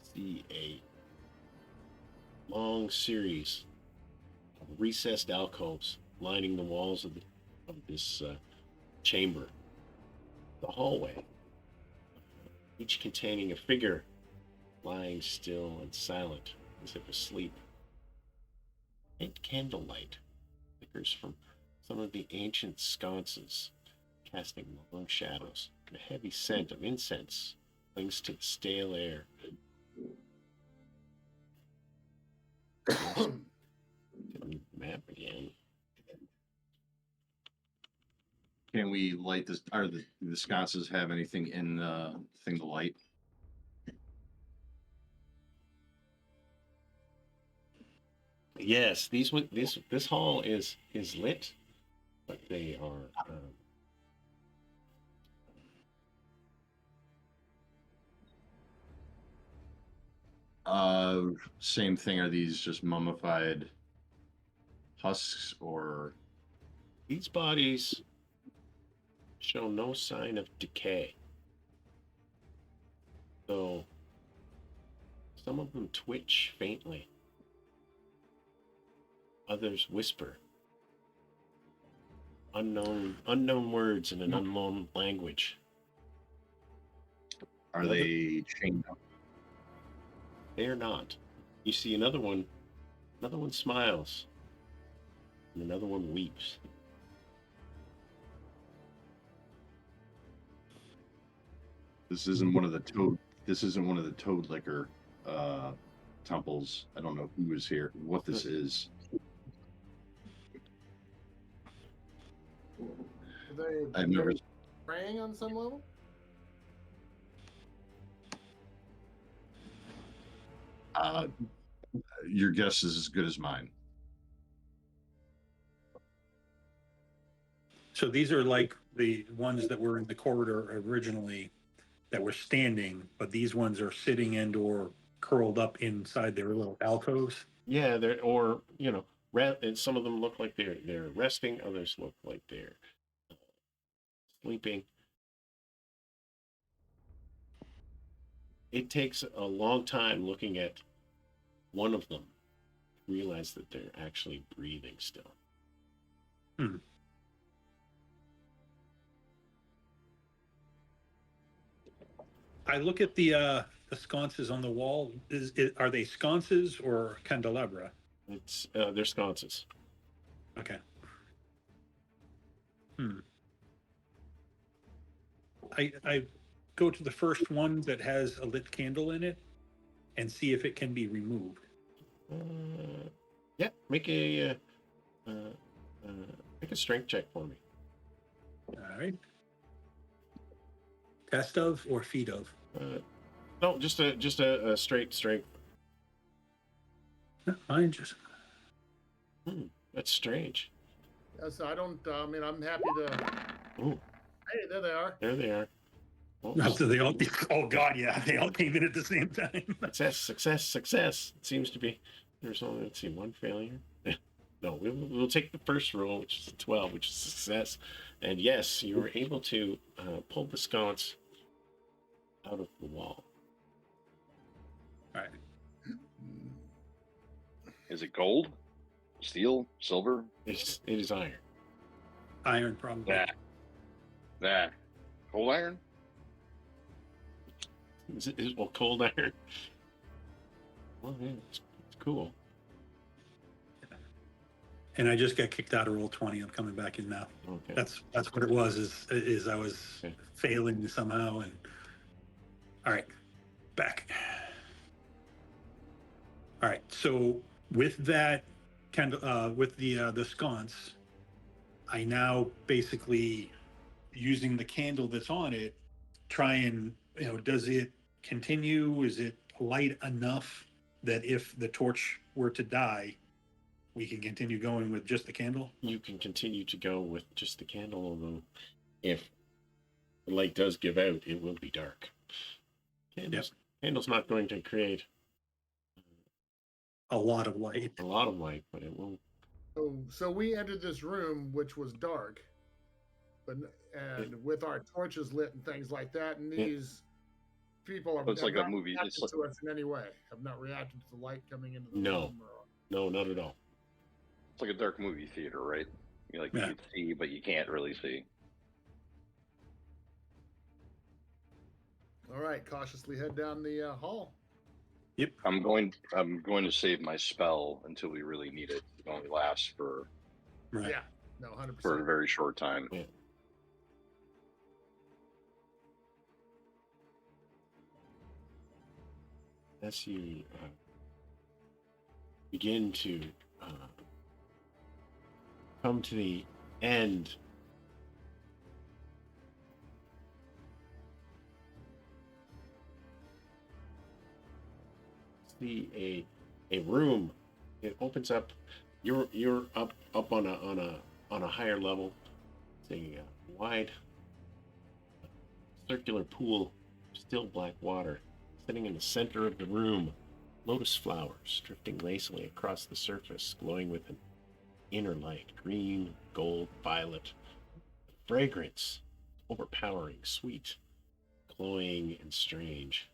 see a long series of recessed alcoves lining the walls of this chamber. The hallway, each containing a figure lying still and silent as if asleep. Faint candlelight flickers from some of the ancient sconces, casting long shadows, and a heavy scent of incense clings to the stale air. Map again. Can we light this? Are the sconces have anything in the thing to light? Yes, this hall is lit, but they are Same thing. Are these just mummified husks or? these bodies show no sign of decay. Though some of them twitch faintly. Others whisper unknown words in an unknown language. Are they chained up? They are not. You see another one. Another one smiles, and another one weeps. This isn't one of the toad. This isn't one of the toad liquor temples. I don't know who is here. What this is. Are they I've never. praying on some level? Your guess is as good as mine. So these are like the ones that were in the corridor originally that were standing, but these ones are sitting and or curled up inside their little alcoves. Yeah, they're or and some of them look like they're resting. Others look like they're sleeping. It takes a long time looking at one of them to realize that they're actually breathing still. Hmm. I look at the sconces on the wall. Are they sconces or candelabra? It's they're sconces. Okay. I go to the first one that has a lit candle in it and see if it can be removed. Yeah, make a strength check for me. All right. Test of or feat of? No, just a straight strength. No, mine just. That's strange. Yes, I don't. I mean, I'm happy to. Ooh, Hey, there they are. there they are. Oh, No, so they all. Oh God, yeah, they all came in at the same time. success. It seems to be. There's only, let's see, one failure. No, we'll take the first roll, which is a 12, which is success. And yes, you were able to pull the sconce out of the wall. All right. Is it gold, steel, silver? It is iron. Iron, probably. Nah. Cold iron? Is it well, cold iron? Well, yeah, it's cool. And I just got kicked out of roll 20. I'm coming back in now. Okay. That's what it was. Is I was failing somehow, and all right, back. All right. So with that with the sconce, I now basically using the candle that's on it, try and does it continue? Is it light enough that if the torch were to die, we can continue going with just the candle? You can continue to go with just the candle, although if the light does give out, it will be dark. Candle's not going to create a lot of light. A lot of light, but it will. So we entered this room, which was dark, and with our torches lit and things like that, and these people are. So it's like a movie. It's like, to us in any way. Have not reacted to the light coming into the room. No, not at all. it's like a dark movie theater, right? You can see, but you can't really see. All right, cautiously head down the hall. Yep. I'm going to save my spell until we really need it. It only lasts for Right. Yeah, no, 100%. for a very short time. Yeah. As you begin to come to the end, see a room. It opens up. You're up on a higher level. It's a wide circular pool of still black water. Sitting in the center of the room, lotus flowers drifting lazily across the surface, glowing with an inner light, green, gold, violet. Fragrance, overpowering, sweet, glowing, and strange.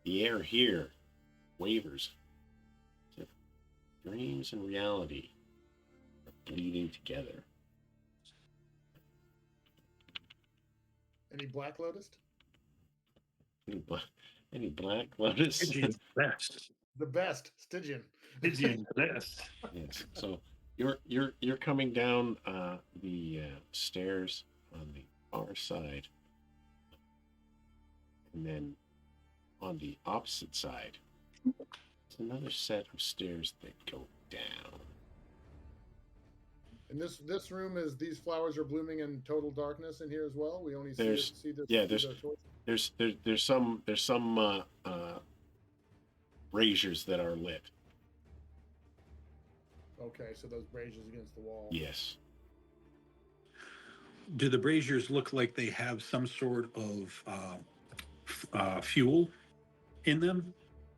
The air here wavers. Dreams and reality are bleeding together. Any Black Lotus? Any black lotus? Stygian best. The best, Stygian. Stygian best. Yes. So you're coming down the stairs on the far side, and then on the opposite side, there's another set of stairs that go down. And this room is these flowers are blooming in total darkness in here as well. We only There's- see the yeah, see the torch. There's some braziers that are lit. Okay, so those braziers against the wall. Yes. Do the braziers look like they have some sort of fuel in them?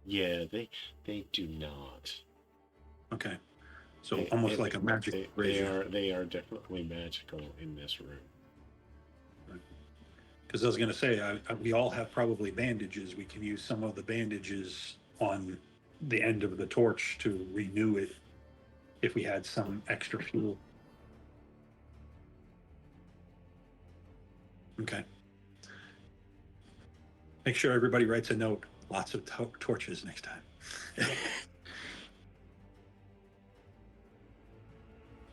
Yeah, they do not. Okay. So They- almost they- like a magic they brazier. they are definitely magical in this room. Because I was going to say, we all have probably bandages. We can use some of the bandages on the end of the torch to renew it if we had some extra fuel. Okay. Make sure everybody writes a note. Lots of torches next time.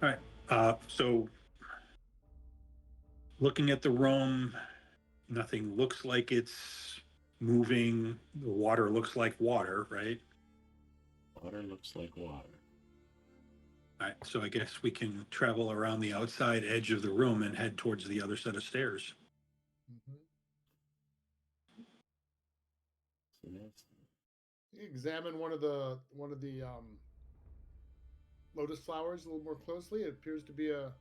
All right. So looking at the room, nothing looks like it's moving. The water looks like water, right? Water looks like water. All right. So I guess we can travel around the outside edge of the room and head towards the other set of stairs. Mhm. So that's Examine one of the lotus flowers a little more closely. It appears to be a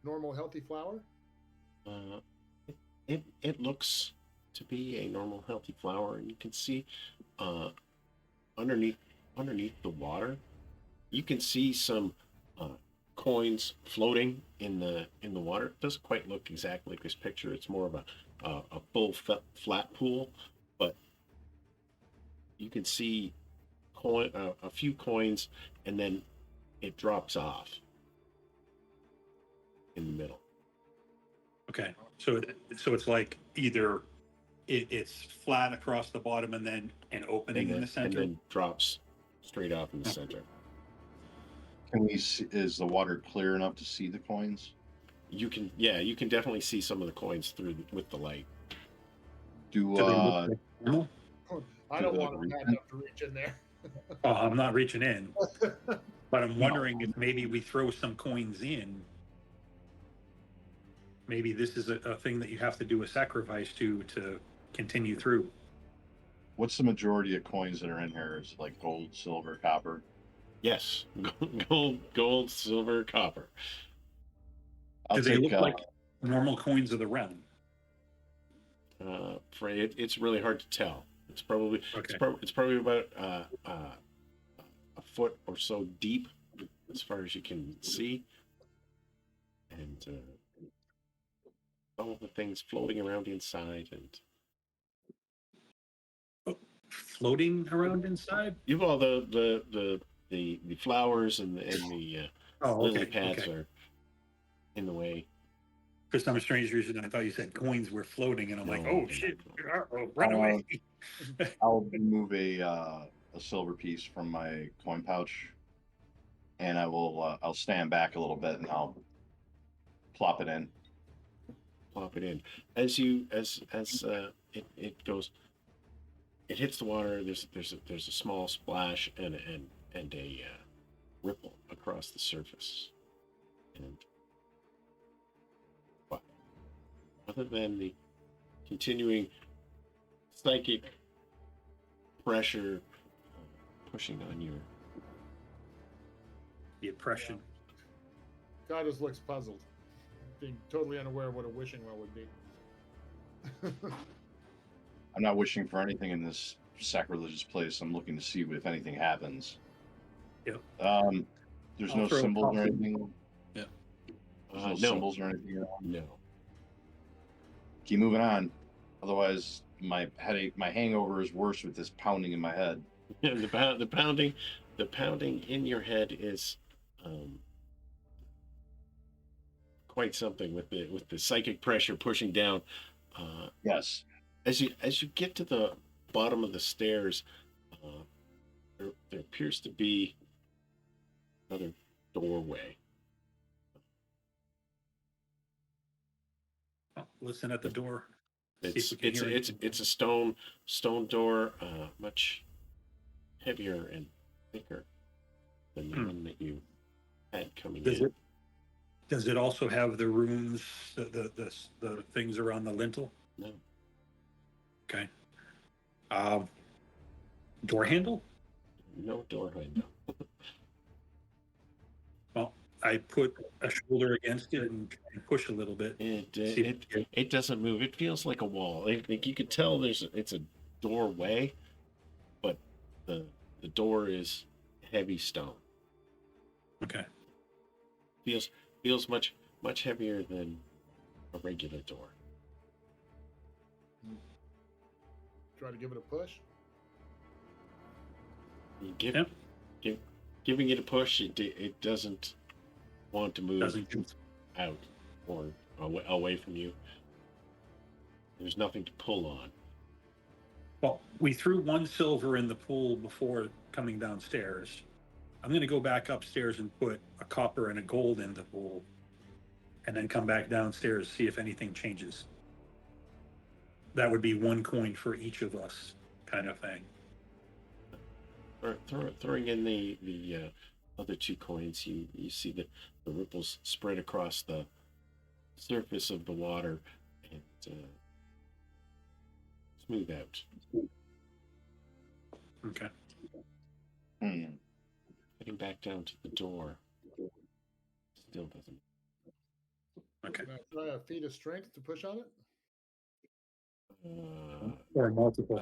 normal, healthy flower. it looks to be a normal healthy flower, and you can see underneath the water, you can see some coins floating in the water. It doesn't quite look exactly like this picture. It's more of a full flat pool, but you can see a few coins, and then it drops off in the middle. Okay. So it's like either it's flat across the bottom and then an opening in the center. And then drops straight off in the center. Can we see, is the water clear enough to see the coins? You can definitely see some of the coins with the light. Do Do they look like normal? I don't Do want the to bad reason- enough to reach in there. Oh, I'm not reaching in, but I'm wondering if maybe we throw some coins in. Maybe this is a thing that you have to do a sacrifice to continue through. What's the majority of coins that are in here? Is it like gold, silver, copper? Yes, gold, silver, copper. I'll Do they take, look like normal coins of the realm? It's really hard to tell. It's probably Okay. it's probably about a foot or so deep, as far as you can see, and all of the things floating around inside, and Floating around inside? you've all the flowers and the Oh, lily okay. pads Okay. are in the way. For some strange reason, I thought you said coins were floating, and I'm like, No, oh they're shit, not run away. I'll remove a silver piece from my coin pouch, and I'll stand back a little bit and I'll plop it in. Plop it in as it goes. It hits the water. There's a small splash and a ripple across the surface, and what? Other than the continuing psychic pressure pushing on your The oppression. Goddess looks puzzled, being totally unaware of what a wishing well would be. I'm not wishing for anything in this sacrilegious place. I'm looking to see if anything happens. Yep. There's I'll no throw a symbols or coffin. anything. There's no no, symbols or anything. no. Keep moving on. Otherwise, my headache, my hangover is worse with this pounding in my head. The pounding in your head is quite something with the psychic pressure pushing down. Yes. as you get to the bottom of the stairs, there appears to be another doorway. Listen at the door. See if It's we can hear anything. it's a stone door, much heavier and thicker than the one that you had coming in. Does it also have the runes, the things around the lintel? No. Okay. Door handle? No door handle. Well, I put a shoulder against it and try and push a little bit. It doesn't move. It feels like a wall. Like you could tell it's a doorway, but the door is heavy stone. Okay. Feels much heavier than a regular door. Try to give it a push. You Yep. giving it a push, it doesn't want to move Doesn't. out or away from you. There's nothing to pull on. Well, we threw one silver in the pool before coming downstairs. I'm going to go back upstairs and put a copper and a gold in the pool, and then come back downstairs, see if anything changes. That would be one coin for each of us, kind of thing. Or throwing in the other 2 coins, you see the ripples spread across the surface of the water and smooth out. Okay. Heading back down to the door. Still doesn't. Okay. Can I try a feat of strength to push on it? Or multiple.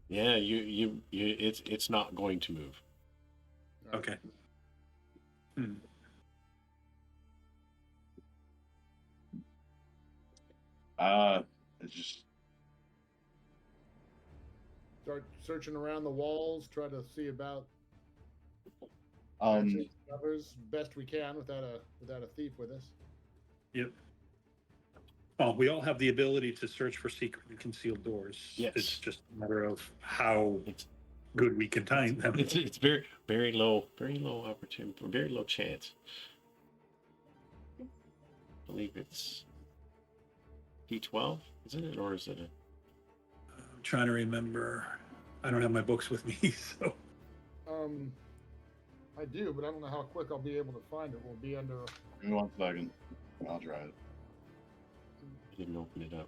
Yeah, it's not going to move. Okay. It's just Start searching around the walls. Try to see about um covers best we can without a thief with us. Yep. Well, we all have the ability to search for secret and concealed doors. Yes. It's just a matter of how It's good we can time them. it's very low opportunity, very low chance. I believe it's D12, isn't it, or is it a? I'm trying to remember. I don't have my books with me, so. I do, but I don't know how quick I'll be able to find it. We'll be under. give me 1 second. I'll try it. I didn't open it up.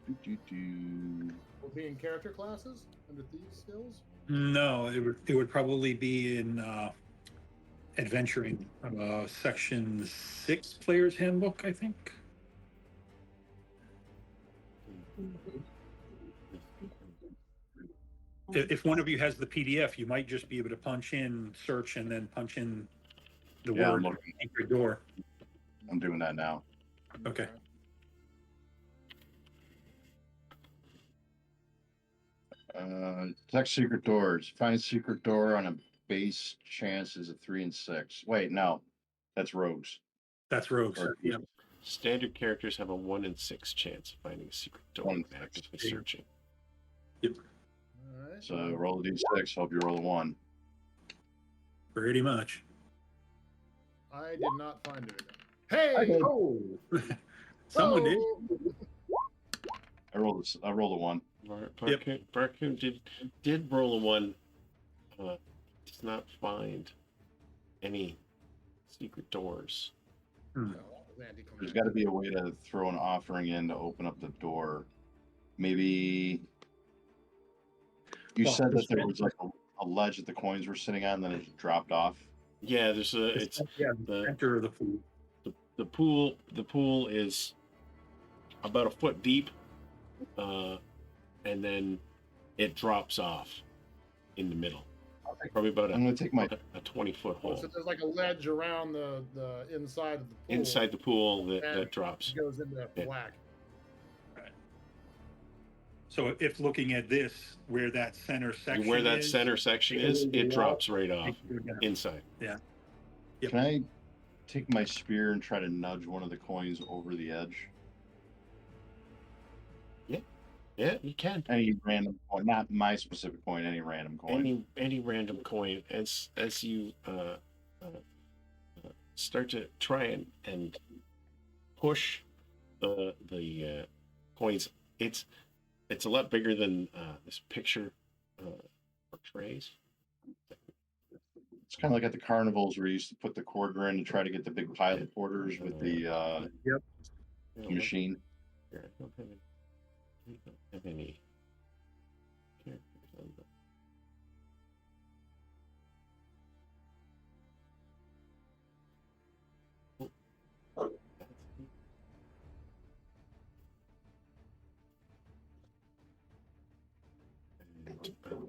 We'll be in character classes under thieves skills. No, it would probably be in adventuring, section 6 player's handbook, I think. If one of you has the PDF, you might just be able to punch in search and then punch in the Yeah, I'm word looking. anchor door. I'm doing that now. Okay. Detect secret doors. Find secret door on a base chance is a 3 and 6. Wait, no, that's rogues. That's rogues. Or- Yeah. Standard characters have a 1 in 6 chance of finding a secret door 1 in when 6. actively searching. Yep. All right. So roll a d6. Hope you roll a 1. Pretty much. I did not find it. Hey! Oh. Someone did. Oh! I rolled a 1. Barcoon did roll a 1. Does not find any secret doors. Hmm. No, that was anticlimactic. There's got to be a way to throw an offering in to open up the door. Maybe you Well, said that there was like a ledge that the coins were sitting on, then it dropped off. Yeah, there's it's Yeah, the center of the pool. the pool is about a foot deep, and then it drops off in the middle. Probably about I'm going to take my a 20-foot hole So there's like a ledge around the inside of the pool. inside the pool that And drops. It goes into Yeah. black. So if looking at this, where that center section Where that is, center section is, it drops right off inside. Yep. Can I take my spear and try to nudge one of the coins over the edge? Yeah, you can. Any random coin, not my specific coin, any random coin. Any random coin as you start to try and push the coins. It's a lot bigger than this picture portrays. It's kind of like at the carnivals where you used to put the quarter in to try to get the big pile of quarters with the Yep. machine. Here, I don't have any characters on the. Oh, that's neat. And, where you get over.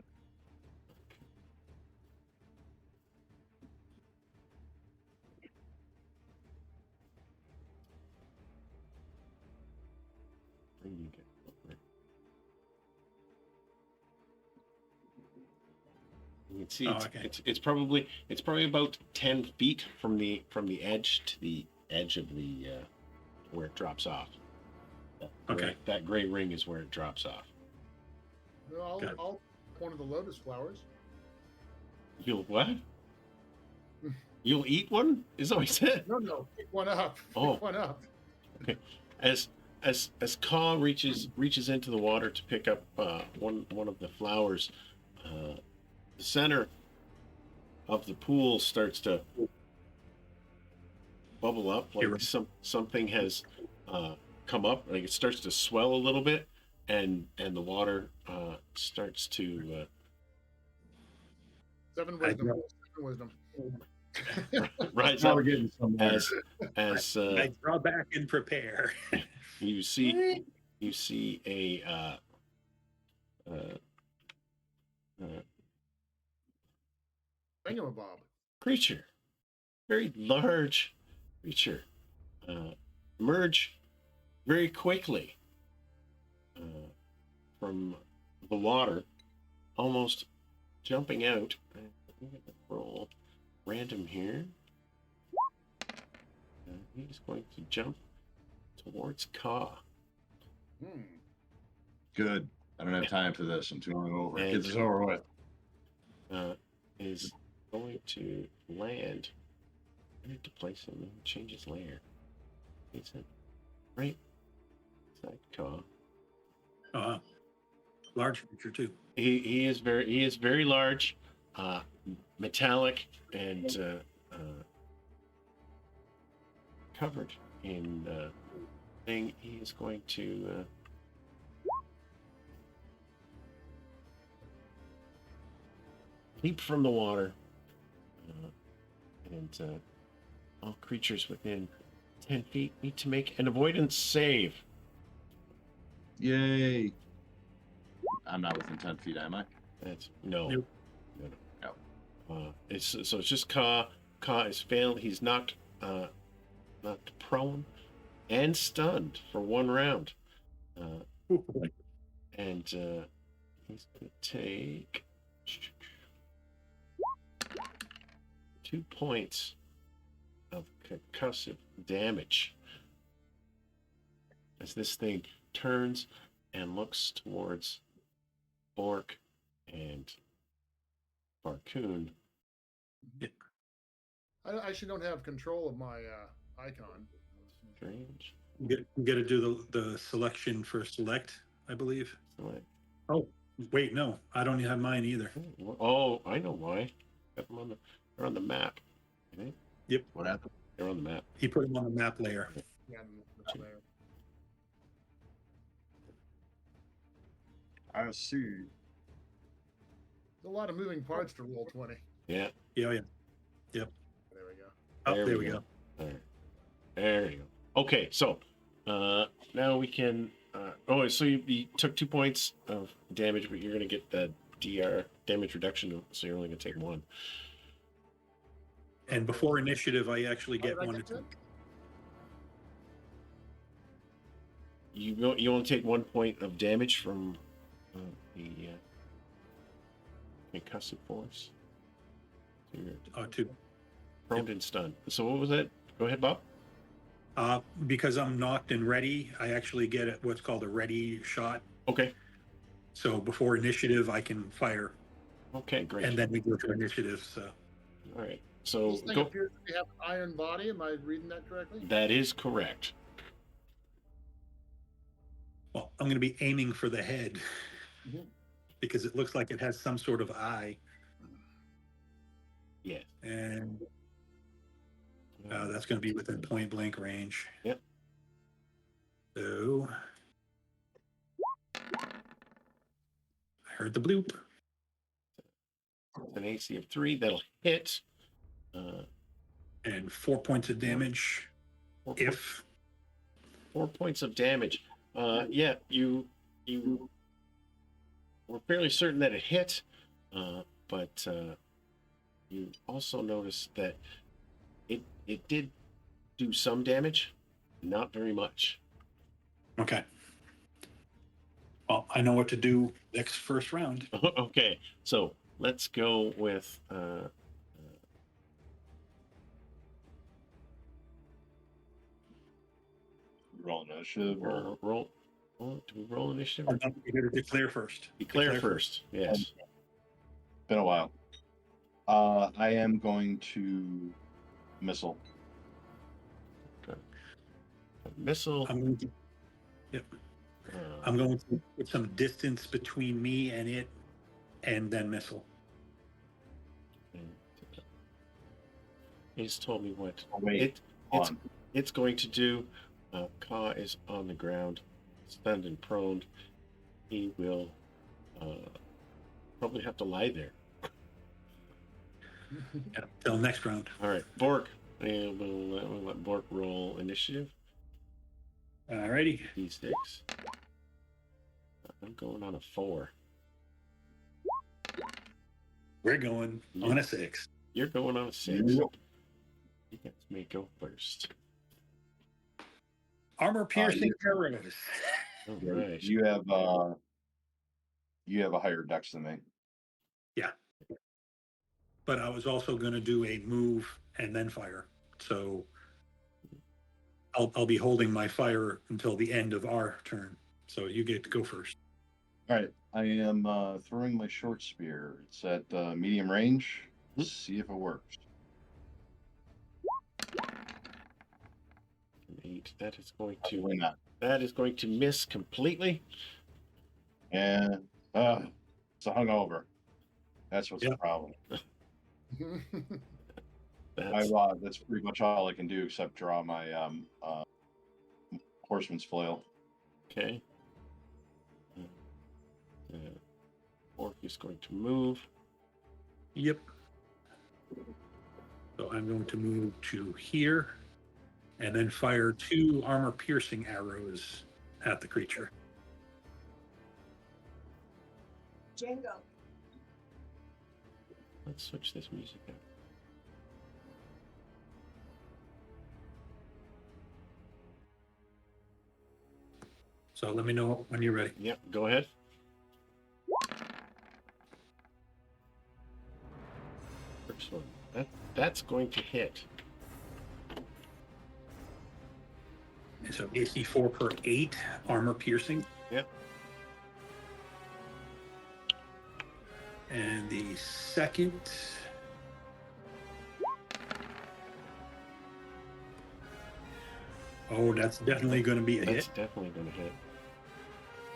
You can see Oh, it's, okay. it's probably about 10 feet from the edge to the edge of the where it drops off. Okay. That gray ring is where it drops off. Well, Got it. I'll one of the lotus flowers. You'll what? You'll eat one? Is that what he said? No, pick one up. Oh. Pick one up. As Ka reaches into the water to pick up one of the flowers, the center of the pool starts to bubble up like something has come up, like it starts to swell a little bit, and the water starts to Seven wisdom. rise Now up we're getting somewhere. as I draw back and prepare. you see a Thingamabob. creature, very large creature, emerge very quickly from the water, almost jumping out. I'm gonna roll random here. He's going to jump towards Ka. Good. I don't have time for this. I'm too hungover. And- Get this over with. Is going to land. I need to place him and change his layer. He's it right beside Ka. Large creature too. He is very large, metallic, and covered in thing. He is going to leap from the water, and all creatures within 10 feet need to make an avoidance save. Yay. I'm not within 10 feet, am I? That's no. Nope. No. It's just Ka. Ka is failed. He's knocked prone and stunned for one round, and he's going to take 2 points of concussive damage as this thing turns and looks towards Bork and Barcoon. I actually don't have control of my icon. Strange. Get to do the selection for select, I believe. Select. Oh, wait, no, I don't have mine either. Oh, I know why. Got them they're on the map. I think Yep, What happened? they're on the map. he put them on the map layer. Yeah, that's there. I see. There's a lot of moving parts to roll 20. Yeah. Yeah, yeah. There we go. Oh, there we go. All right. There you go. Okay, so now we can. So you took 2 points of damage, but you're going to get the DR damage reduction, so you're only going to take 1. And before initiative, I actually How get did I one. get that? You only take 1 point of damage from the concussive force. So you're 2. prone and stunned. So what was that? Go ahead, Bob. Because I'm knocked and ready, I actually get what's called a ready shot Okay. So before initiative, I can fire, Okay, great. and then we go to initiative. So All right. So This thing go. appears to have an iron body. Am I reading that correctly? That is correct. well, I'm going to be aiming for the head Mhm. because it looks like it has some sort of eye, Yes. and that's going to be within point blank range. Yep. So I heard the bloop. An AC of 3 that'll hit. And 4 points of damage. Four, If 4 points of damage. Yeah, you were fairly certain that it hit, but you also noticed that it did do some damage, not very much. okay. Well, I know what to do next first round. Okay, so let's go with Roll initiative. Or... roll. Do we roll initiative? Oh, no, you got to declare first. Declare first. Yes. Been a while. I am going to missile. Missile. I'm going to, yep. I'm going to put some distance between me and it, and then missile. He's told me what Oh, wait. it's going to do. Ka is on the ground, stunned and prone. He will probably have to lie there. Yeah, till next round. All right, Bork. And we'll let Bork roll initiative. Alrighty. D6. I'm going on a 4. We're going on a 6. You're going on a 6. Yep. You guys may go first. Armor piercing arrows. All right. You have a higher dex than me. Yeah. But I was also going to do a move and then fire. So I'll be holding my fire until the end of our turn. So you get to go first. All right. I am throwing my short spear. It's at medium range. Let's see if it works. 8. That is going Probably to not. that is going to miss completely. And it's a hungover. That's what's the problem. That's pretty much all I can do except draw my horseman's flail. Okay. Orc is going to move. Yep. So I'm going to move to here and then fire 2 armor piercing arrows at the creature. Django. Let's switch this music up. So let me know when you're ready. Yep, go ahead. First one. That's going to hit. So AC 4 per 8 armor piercing. Yep. And the second, oh, that's definitely going to be a That's hit. definitely going to hit.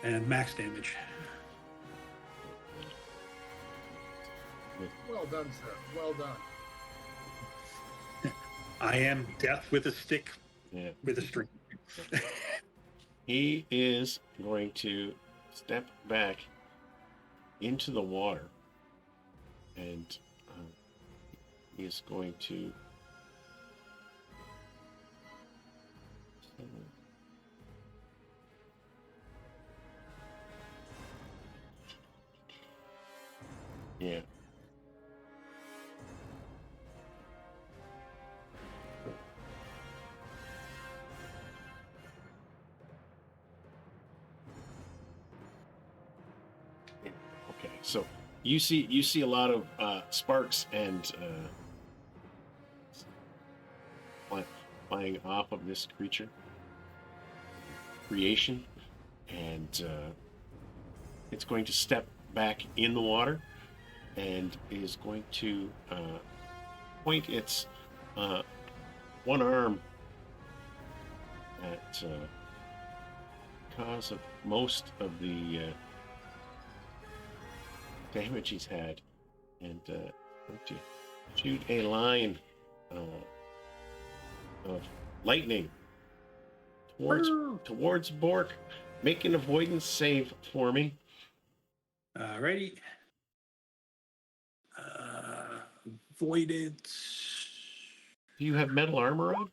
And max damage. Well done, sir. Well done. I am death with a stick, Yeah. with a string. He is going to step back into the water, and he is going to yeah. Okay, so you see a lot of sparks and flying off of this creation, and it's going to step back in the water and is going to point its one arm at cause of most of the damage he's had, and going to shoot a line of lightning towards Bork. Make an avoidance save for me. Alrighty. Avoidance. Do you have metal armor on?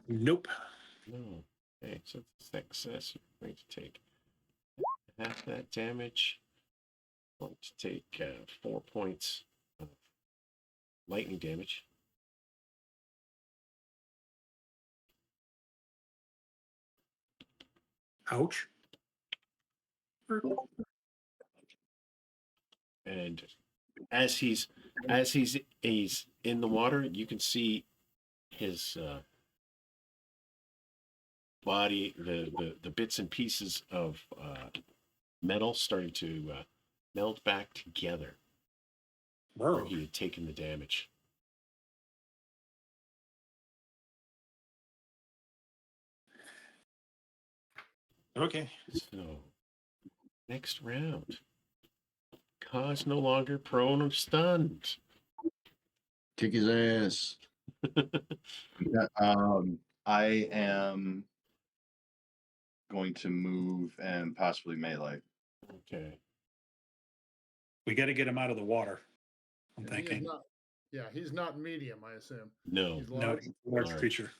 Nope. No. Okay, so it's a success. You're going to take half that damage. Going to take 4 points of lightning damage. Ouch. And as he's in the water, you can see his body, the bits and pieces of metal starting to melt back together where he had taken the damage. Okay. So next round, Ka's no longer prone or stunned. Kick his ass. I am going to move and possibly melee. Okay. We got to get him out of the water. I'm He is thinking. not, yeah, he's not medium, I assume. No. He's No, large. large creature.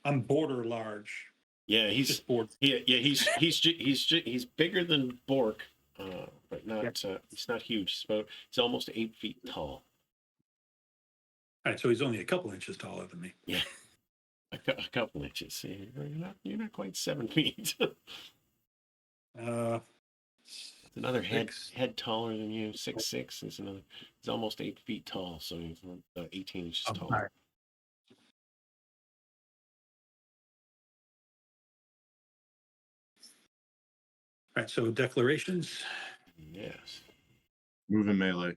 I'm border large. Yeah, he's Just board. he's bigger than Bork, but not he's not huge. He's almost 8 feet tall. All right, so he's only a couple inches taller than me. Yeah, a couple inches. See, you're not quite 7 feet. Another head taller than you, 6'6". Is another. He's almost 8 feet tall, so he's 18 inches tall. All right. All right, so declarations. Yes. Move in melee.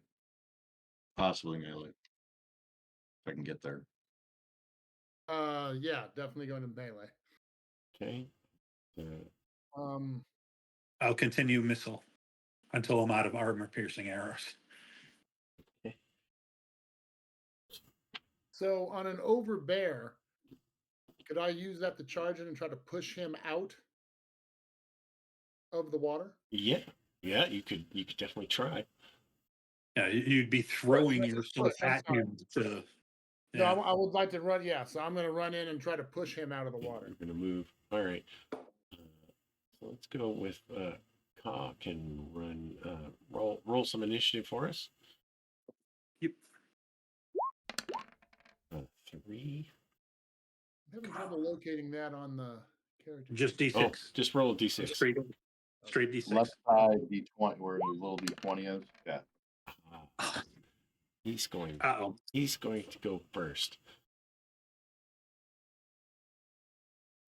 Possibly melee. If I can get there. Yeah, definitely going to melee. Okay. I'll continue missile until I'm out of armor piercing arrows. Okay. So on an overbear, could I use that to charge it and try to push him out of the water? Yeah, you could definitely try. Yeah, you'd be throwing That's a yourself push, I'm at sorry. him to. No, I would like to run. Yeah, so I'm going to run in and try to push him out of the water. You're gonna move. All right. So let's go with Ka can run. Roll some initiative for us. Yep. 3. I'm having trouble locating that on the character. Just D6. Oh, just roll a d6. Straight D6. Left side D20, where the little D20 is. Yeah. He's going. Uh-oh. He's going to go first.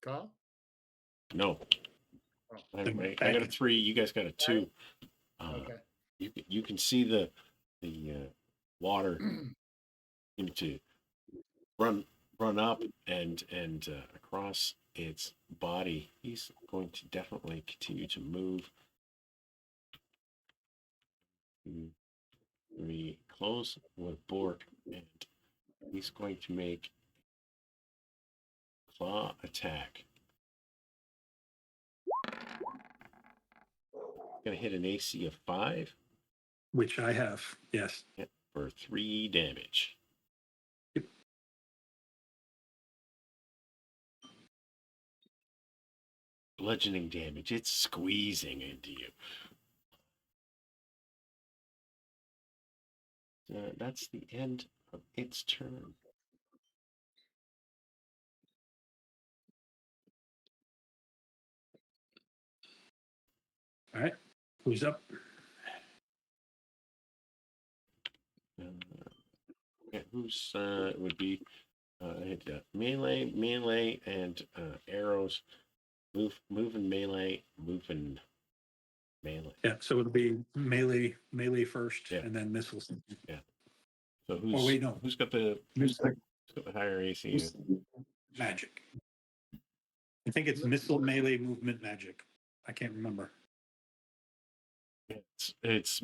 Ka? No. Oh. I got a 3. You guys got a 2. Okay. You can see the water into run up and across its body. He's going to definitely continue to move. 2, 3, close with Bork, and he's going to make claw attack. Gonna hit an AC of 5. Which I have, yes. For 3 damage. Yep. Bludgeoning damage. It's squeezing into you. That's the end of its turn. All right. Who's up? Who's it would be melee, and arrows. Move and melee. Move and melee. Yeah, so it'll be melee first, Yeah. and then missiles. So Oh wait, no, who's got the higher AC? magic. I think it's missile, melee, movement, magic. I can't remember. It's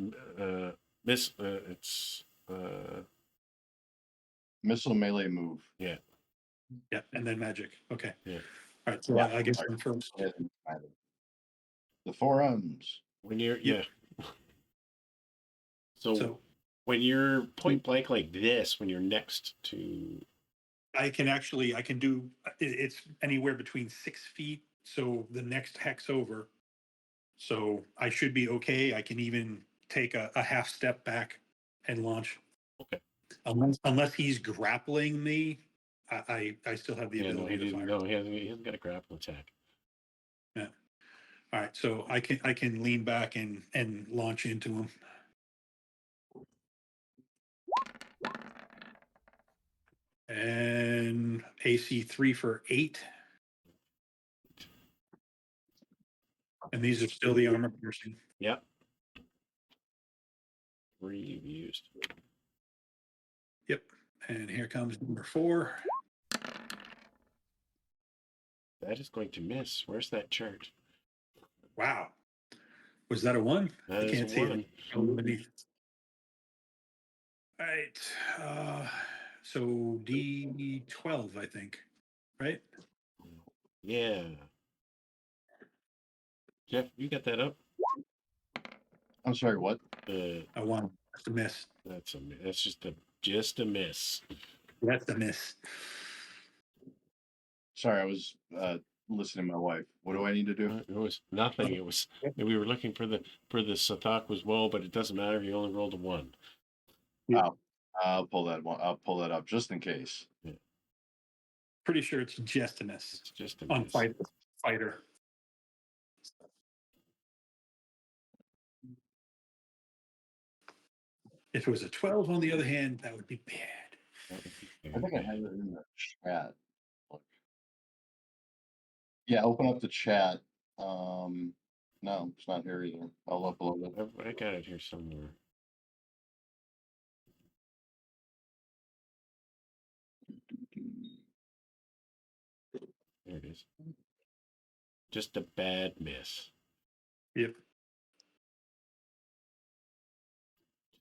Missile melee move. Yeah, and then magic. Okay. Yeah. All right, so Yeah. I guess I'm first. The forearms. when you're Yep. So when you're point blank like this, when you're next to, I can do it's anywhere between 6 feet. So the next hex over. So I should be okay. I can even take a half step back and launch. Okay. Unless he's grappling me, I still have the ability to fire. No, he hasn't got a grapple attack. Yeah. All right. So I can lean back and launch into him. And AC 3 for 8. And these are still the armor piercing. Yep. 3 you've used. Yep. And here comes number 4. That is going to miss. Where's that chart? Wow. Was that a 1? That I is can't a see 1. it. Underneath. All right. So D12, I think. Right? Yeah. Jeff, you got that up? I'm sorry, what? A 1. That's a miss. That's just a miss. That's the miss. Sorry, I was listening to my wife. What do I need to do? It was nothing. It was we were looking for the Xuthal was woe, but it doesn't matter if you only rolled a 1. I'll pull that one. I'll pull that up just in case. Yeah. Pretty sure it's just a miss. It's just a On miss. fighter. If it was a 12, on the other hand, that would be bad. That would be I think I bad. have it in the chat. Look. Yeah, open up the chat. No, it's not here either. I'll upload it. I got it here somewhere. There it is. Just a bad miss. Yep.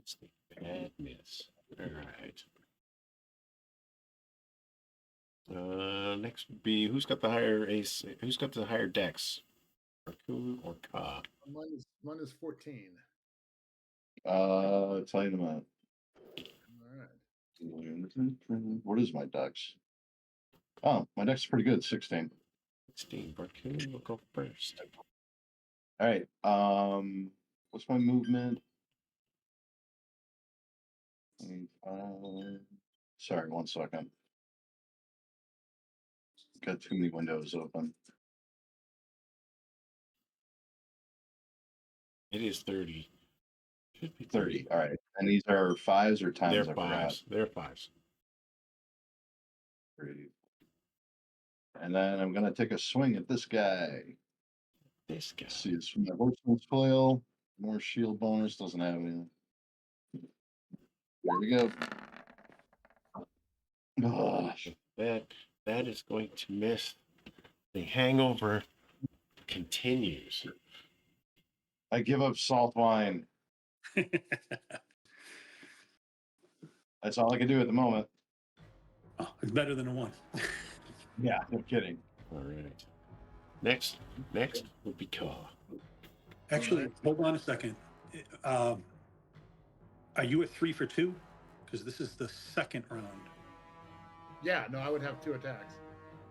Just a bad miss. All right. Next would be who's got the higher ace? Who's got the higher dex? Raccoon or Ka? Mine is 14. Tell you in a minute. All right. What is my dex? Oh, my dex is pretty good. 16. 16. Raccoon will go first. All right. What's my movement? Sorry, 1 second. Got too many windows open. It is 30. Should be 30. All right. And these are 5s or 10s? They're I forgot. 5s. They're 5s. 3. And then I'm gonna take a swing at this guy. This guy. Let's see, it's from the horseman's flail. More shield bonus. Doesn't have any. There we go. Gosh. That is going to miss. The hangover continues. I give up salt wine. That's all I can do at the moment. Oh, it's better than a 1. Yeah, no kidding. All right. Next would be Ka. Actually, hold on a second. Are you at 3 for 2? Because this is the second round. Yeah, no, I would have 2 attacks.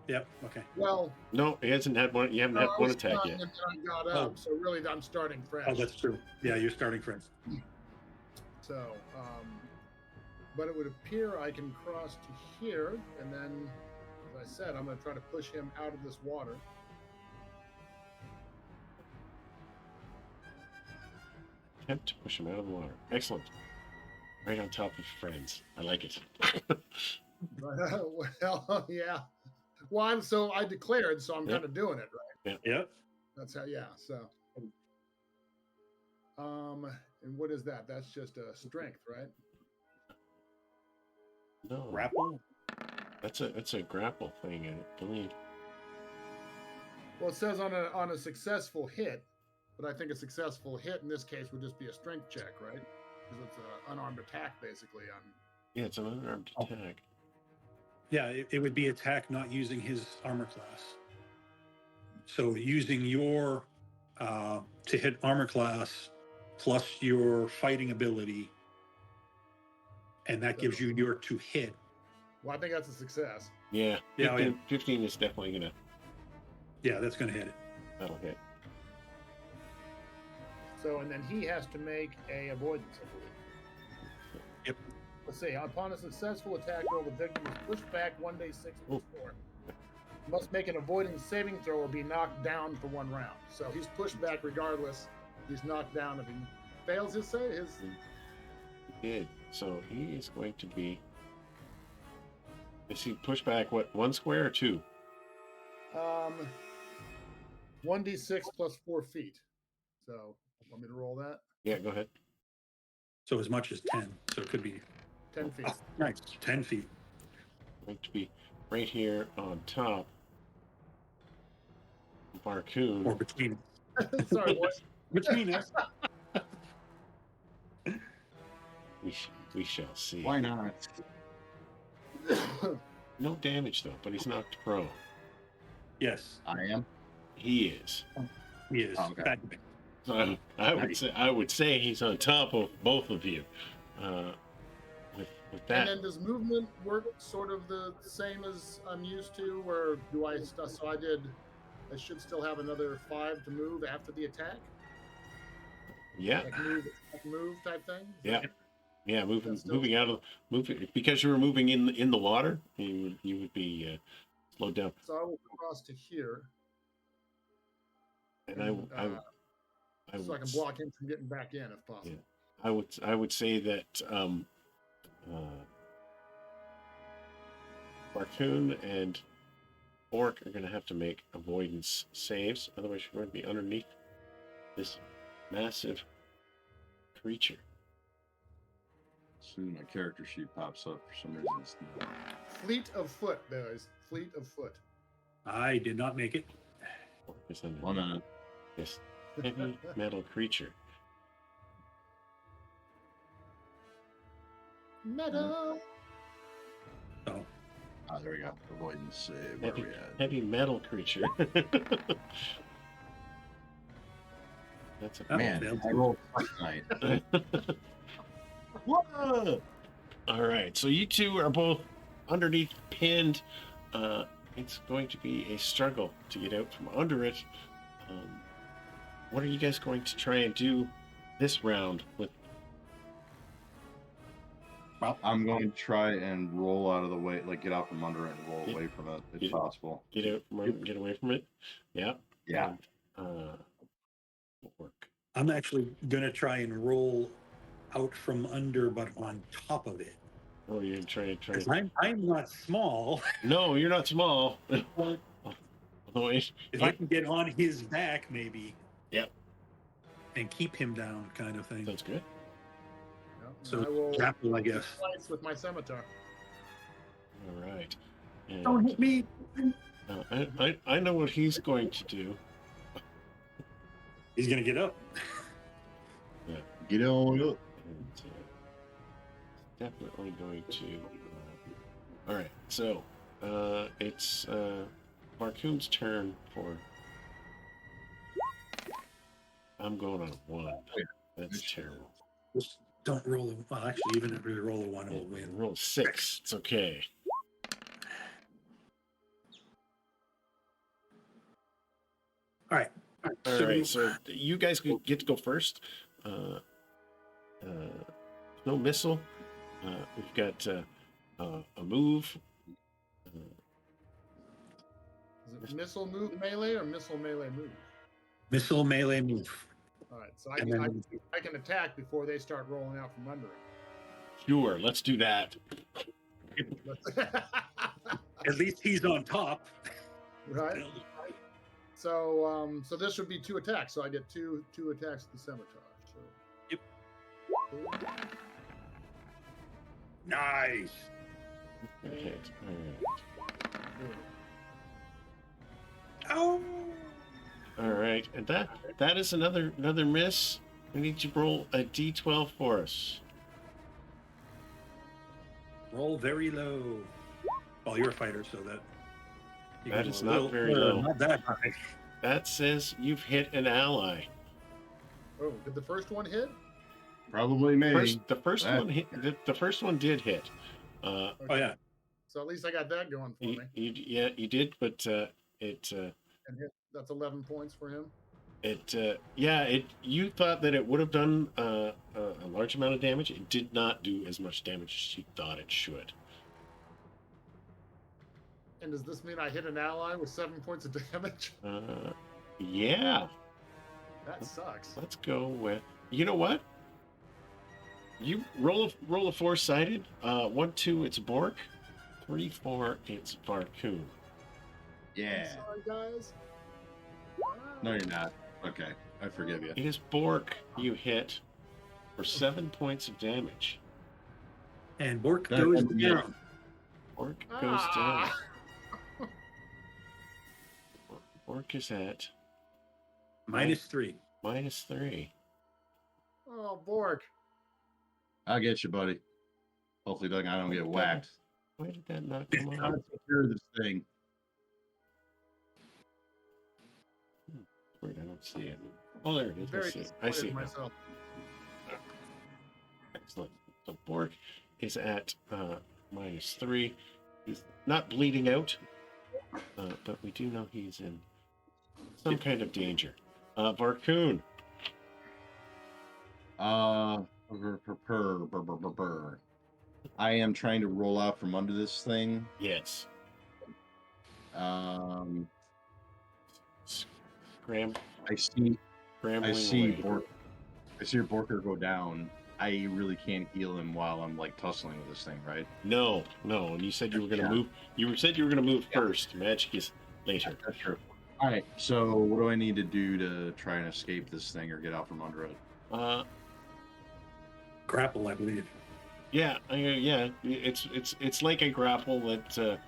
Yep. Okay. Well, No, he hasn't had one. You haven't had I one was attack flying yet. and then I got up, so really I'm starting fresh. Oh, that's true. Yeah, you're starting fresh. So, but it would appear I can cross to here, and then, as I said, I'm going to try to push him out of this water. Attempt to push him out of the water. Excellent. Right on top of friends. I like it. Well, yeah. Well, I declared, so I'm Yep. kind of doing it, right? Yep. That's how. Yeah. So. And what is that? That's just a strength, right? No, Grapple. that's a grapple thing, I believe. Well, it says on a successful hit, but I think a successful hit in this case would just be a strength check, right? Because it's an unarmed attack, basically. On Yeah, it's an unarmed attack. Yeah, it would be attack not using his armor class. So using your to hit armor class plus your fighting ability, and that gives you your to hit. well, I think that's a success. Yeah, Yeah, 15, yeah. 15 is definitely gonna. Yeah, that's going to hit it. That'll hit. So, and then he has to make a avoidance, I believe. Yep. Let's see. Upon a successful attack roll, the victim is pushed back 1d6 plus 4. Must make an avoidance saving throw or be knocked down for 1 round. So he's pushed back regardless. He's knocked down if he fails his save. Good. So he is going to be. Is he pushed back? What, 1 square or 2? 1d6 plus 4 feet. So, want me to roll that? Yeah, go ahead. So as much as 10. So it could be 10 feet. nice. 10 feet. Going to be right here on top. Barcoon. Or between Sorry, what? between us. We shall see. Why not? No damage though, but he's knocked prone. Yes, I am. He is. he is. Okay. Back- So I would say he's on top of both of you. With that, And then does movement work sort of the same as I'm used to, or do I? So I should still have another 5 to move after the attack. yeah, Like move type thing. yeah, moving That's still- moving out of moving because you were moving in the water. You would be slowed down. So I will cross to here, And and, I so I would can block him from getting back in if possible. I would say that Barcoon and Orc are going to have to make avoidance saves, otherwise you're going to be underneath this massive creature. As soon as my character sheet pops up, for some reason it's not. Fleet of foot, guys. Fleet of foot. I did not make it. Orc is under 1 minute. this heavy metal creature. Metal. So Ah, there we go. Avoidance save. Where are Heavy, we at? heavy metal creature. That's a Oh, Man, failed. I rolled first night. Whoa! All right, so you two are both underneath, pinned. It's going to be a struggle to get out from under it. What are you guys going to try and do this round with? I'm going to try and roll out of the way, like get out from under it and roll away from it if Yeah. possible. Get away from it? Yeah. Yeah. Work. I'm actually going to try and roll out from under, but on top of it. Oh, you're trying. 'Cause I'm not small. No, you're not small. Although If I can get on his back, maybe. Yep. And keep him down, kind of thing. That's good. Yeah, So I will grapple, I guess. slice with my scimitar. All right. And, Don't hit me. I know what he's going to do. He's gonna get up. Get on up. And, definitely going to. All right, so it's Marcoon's turn for. I'm going on a 1. That's terrible. Just don't roll a. Well, actually, even if we roll a 1, we'll win. Roll 6. It's okay. All right. All right, so you guys get to go first. No missile. We've got a move. Is it missile move melee or missile melee move? Missile melee move. All right, so And then I can attack before they start rolling out from under Sure, let's do that. it. at least he's on top. Right? So this would be 2 attacks. So I get two attacks with the scimitar. So. Yep. Nice. Good hit. Oh. All right, and that is another miss. We need you to roll a d12 for us. Roll very low. Well, you're a fighter, so that. you That can is roll a not very low. Not that high. That says you've hit an ally. Oh, did the first one hit? Probably me. The first That- one hit. The first one did hit. Oh yeah. So at least I got that going for me. Yeah, you did, but it. And hit, that's 11 points for him. You thought that it would have done a large amount of damage. It did not do as much damage as you thought it should. And does this mean I hit an ally with 7 points of damage? Yeah. That sucks. Let's go with. You know what? You roll a 4-sided. 1, 2, it's Bork. 3, 4, it's Varcoon. Yeah. I'm sorry, guys. No, you're not. Okay, I forgive you. It is Bork you hit for 7 points of damage. And Bork That- goes yeah. down. Bork goes down. Ah! Bork is at -3. -3. Oh, Bork. I'll get you, buddy. Hopefully, I don't get whacked. Why did that not come I'm out? gonna take care of this thing. Wait, I don't see it. Oh, there it is. Very I see it. I see disappointed it now. myself. Excellent. So Bork is at -3. He's not bleeding out, but we do know he's in some kind of danger. Varcoon. I am trying to roll out from under this thing. Yes. Um, Scram. I see Scrambling away. Bork. I see your Borker go down. I really can't heal him while I'm like tussling with this thing, right? No. And you said you were going to Yeah. move. You said you were going to move Yeah. first. Magic is later. That's true. All right. So what do I need to do to try and escape this thing or get out from under it? Grapple, I believe. Yeah. It's like a grapple that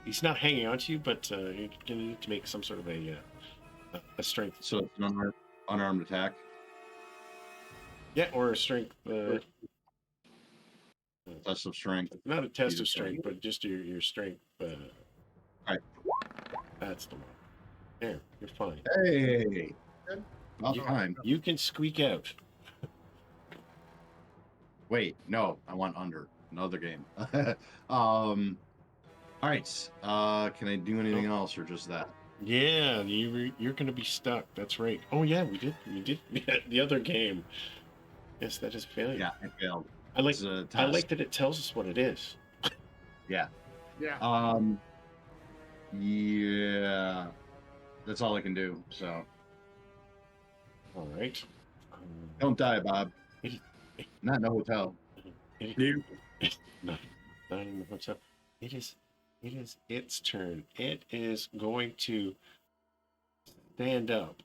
he's not hanging on to you, but you're going to need to make some sort of a strength. So it's an unarmed attack. Yeah, or a strength. Test of strength. Not a test Either of strength, side. but just your strength. Right. That's the one. There, you're fine. Hey. Good. About You- time. You can squeak out. Wait, no, I want under. Another game. All right. Can I do anything else or just that? Yeah, you're going to be stuck. That's right. Oh yeah, we did the other game. Yes, that is failure. Yeah, I failed. I like It's a I test. like that it tells us what it is. Yeah. Yeah. Yeah. That's all I can do. So All right. don't die, Bob. It- Not in a hotel. You. Not in the hotel. It is its turn. It is going to stand up.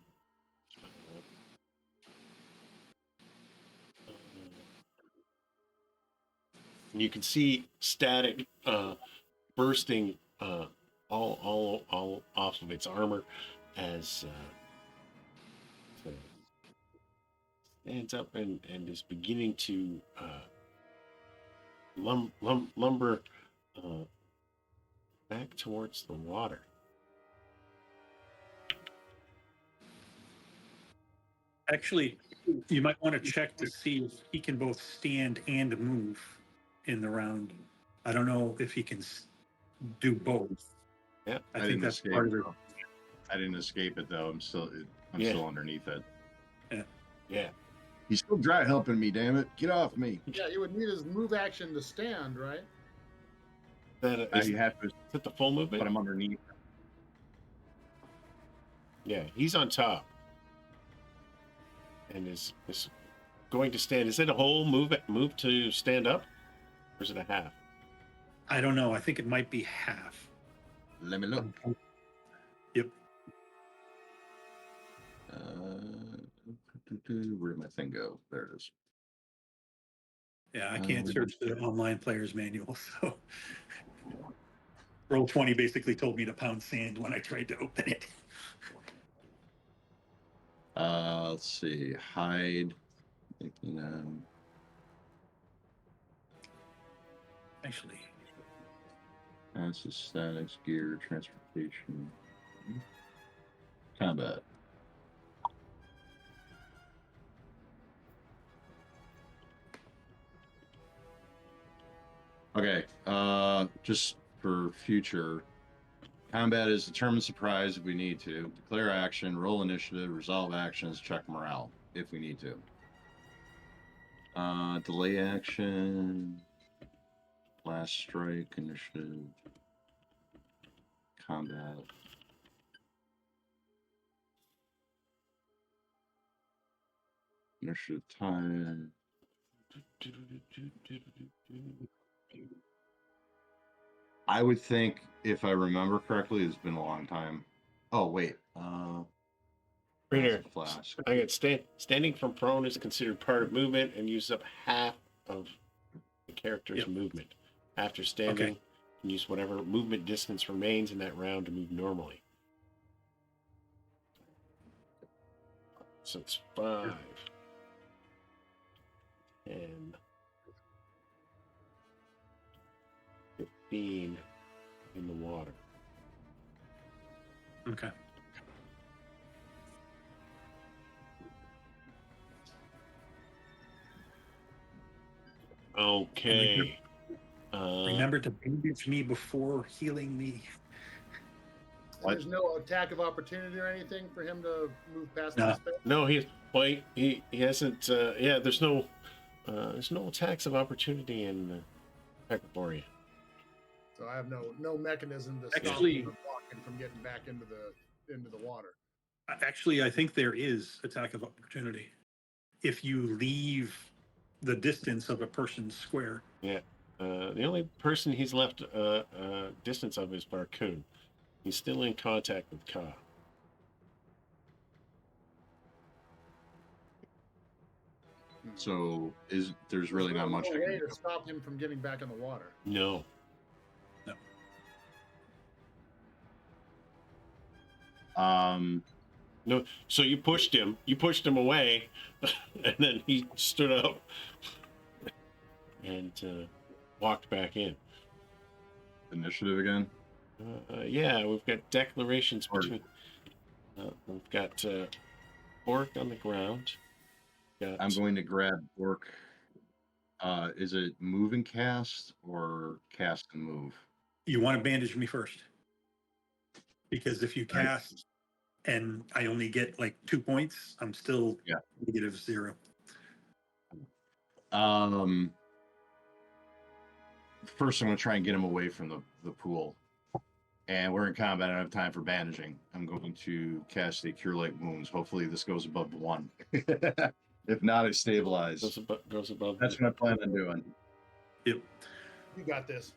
And you can see static bursting all off of its armor as it stands up and is beginning to lumber back towards the water. Actually, you might want to check to see if he can both stand and move in the round. I don't know if he can do both. Yeah, I didn't think that's escape, part of it. though. I didn't escape it though. I'm still Yeah. underneath it. Yeah. He's still dry humping me. Damn it! Get off me! Yeah, you would need his move action to stand, right? That I is have to, it the full movement? but I'm underneath. Yeah, he's on top. And is going to stand. Is it a whole move to stand up? Or is it a half? I don't know. I think it might be half. Let me look. Yep. Where'd my thing go? There it is. Yeah, I can't search the online player's manual, so Roll20 basically told me to pound sand when I tried to open it. Let's see. Hide. Actually, That's statics, gear, transportation, combat. Okay. Just for future, combat is determine surprise if we need to, declare action, roll initiative, resolve actions, check morale if we need to. Delay action, last strike, initiative, combat. Initiative time. I would think, if I remember correctly, it's been a long time. Oh wait, Reader, flask. I got standing from prone is considered part of movement and uses up half of the character's Yep. movement. After standing, you can use whatever movement distance remains in that round to move normally. So it's 5, 10, 15 in the water. okay. Okay. Remember to bandage me before healing me. What? There's no attack of opportunity or anything for him to move past No. the space. No, he hasn't. Yeah, there's no attacks of opportunity in Hyperborea. So I have no mechanism to stop Actually- him from getting back into the water. Actually, I think there is attack of opportunity if you leave the distance of a person's square. Yeah. The only person he's left distance of is Barcoon. He's still in contact with Ka. So there's really not much no I way can do. to stop him from getting back in the water. No. No. So you pushed him away, and then he stood up and walked back in. Initiative again. Yeah, we've got declarations between. We've got Orc on the ground. I'm going to grab Orc. Is it move and cast or cast and move? You want to bandage me first. Because if you Right. cast and I only get like 2 points, I'm still -0. First, I'm going to try and get him away from the pool. And we're in combat. I don't have time for bandaging. I'm going to cast a Cure Light Wounds. Hopefully, this goes above 1. If not, I stabilize. Goes above. That's what I plan on doing. Yep. You got this.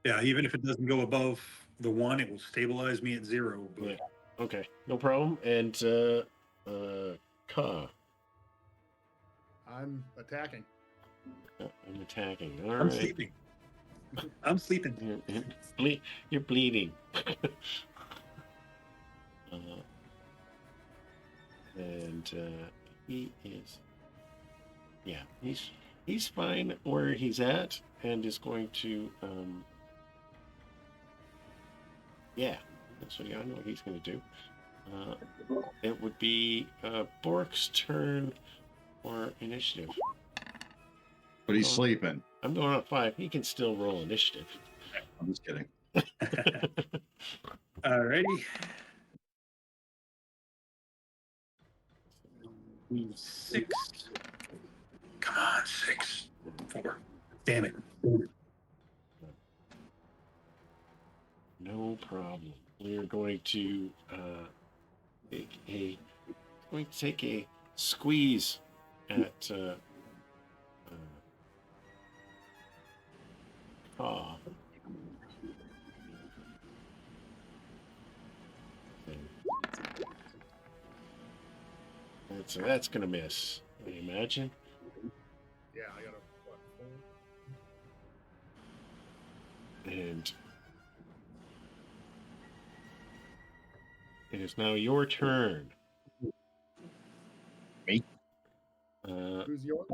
Yeah, even if it doesn't go above the 1, it will stabilize me at 0. But Yeah. Okay, no problem. And Ka, I'm attacking. I'm attacking. All I'm right. sleeping. I'm sleeping. You're bleeding. And he is. Yeah, he's fine where he's at, and is going to. Yeah, so yeah, I know what he's going to do. It would be Bork's turn for initiative. But he's sleeping. I'm going on 5. He can still roll initiative. I'm just kidding. Alrighty. 6. Come on, 6. 4. Damn it. No problem. We're going to take a squeeze at Ka. So that's gonna miss. Can you imagine? Yeah, I got a what? 4? And it is now your turn. Me? Who's yours?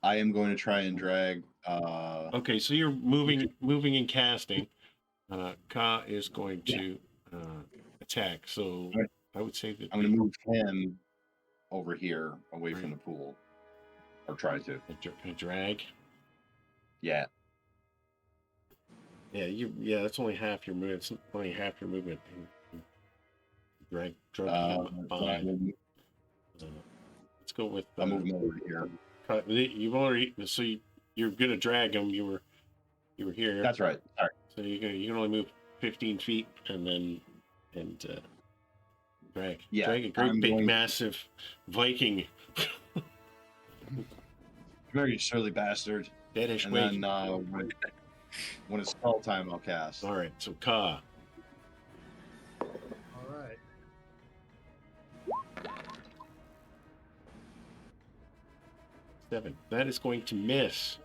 I am going to try and drag. Okay, so you're moving and casting. Ka is going to attack. So Right. I would say that I'm going to move him over here away Right. from the pool, or try to. a drag. Yeah. Yeah, that's only half your movement. It's only half your movement. Drag him on. Let's go with. I'll move him over here. You've already you're gonna drag him. You were here. That's right. All right. So you can only move 15 feet and drag. Yeah, Drag a great I'm big going- massive Viking. Very surly bastard. Deadish And Viking. then when it's spell time, I'll cast. All right, so Ka. All right. Seven. That is going to miss.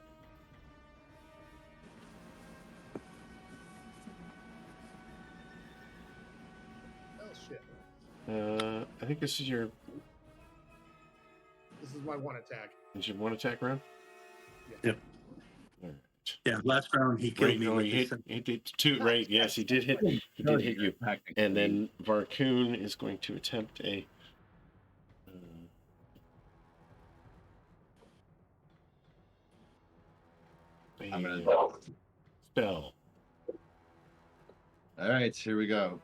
Oh shit! I think this is your This is my one attack. one attack round. Yep. All right. Yeah, last round he killed Right, me no, with he this. did two. Right, yes, he did hit. He did hit you. And then Varcoon is going to attempt a. I'm gonna. Spell. All right, here we go.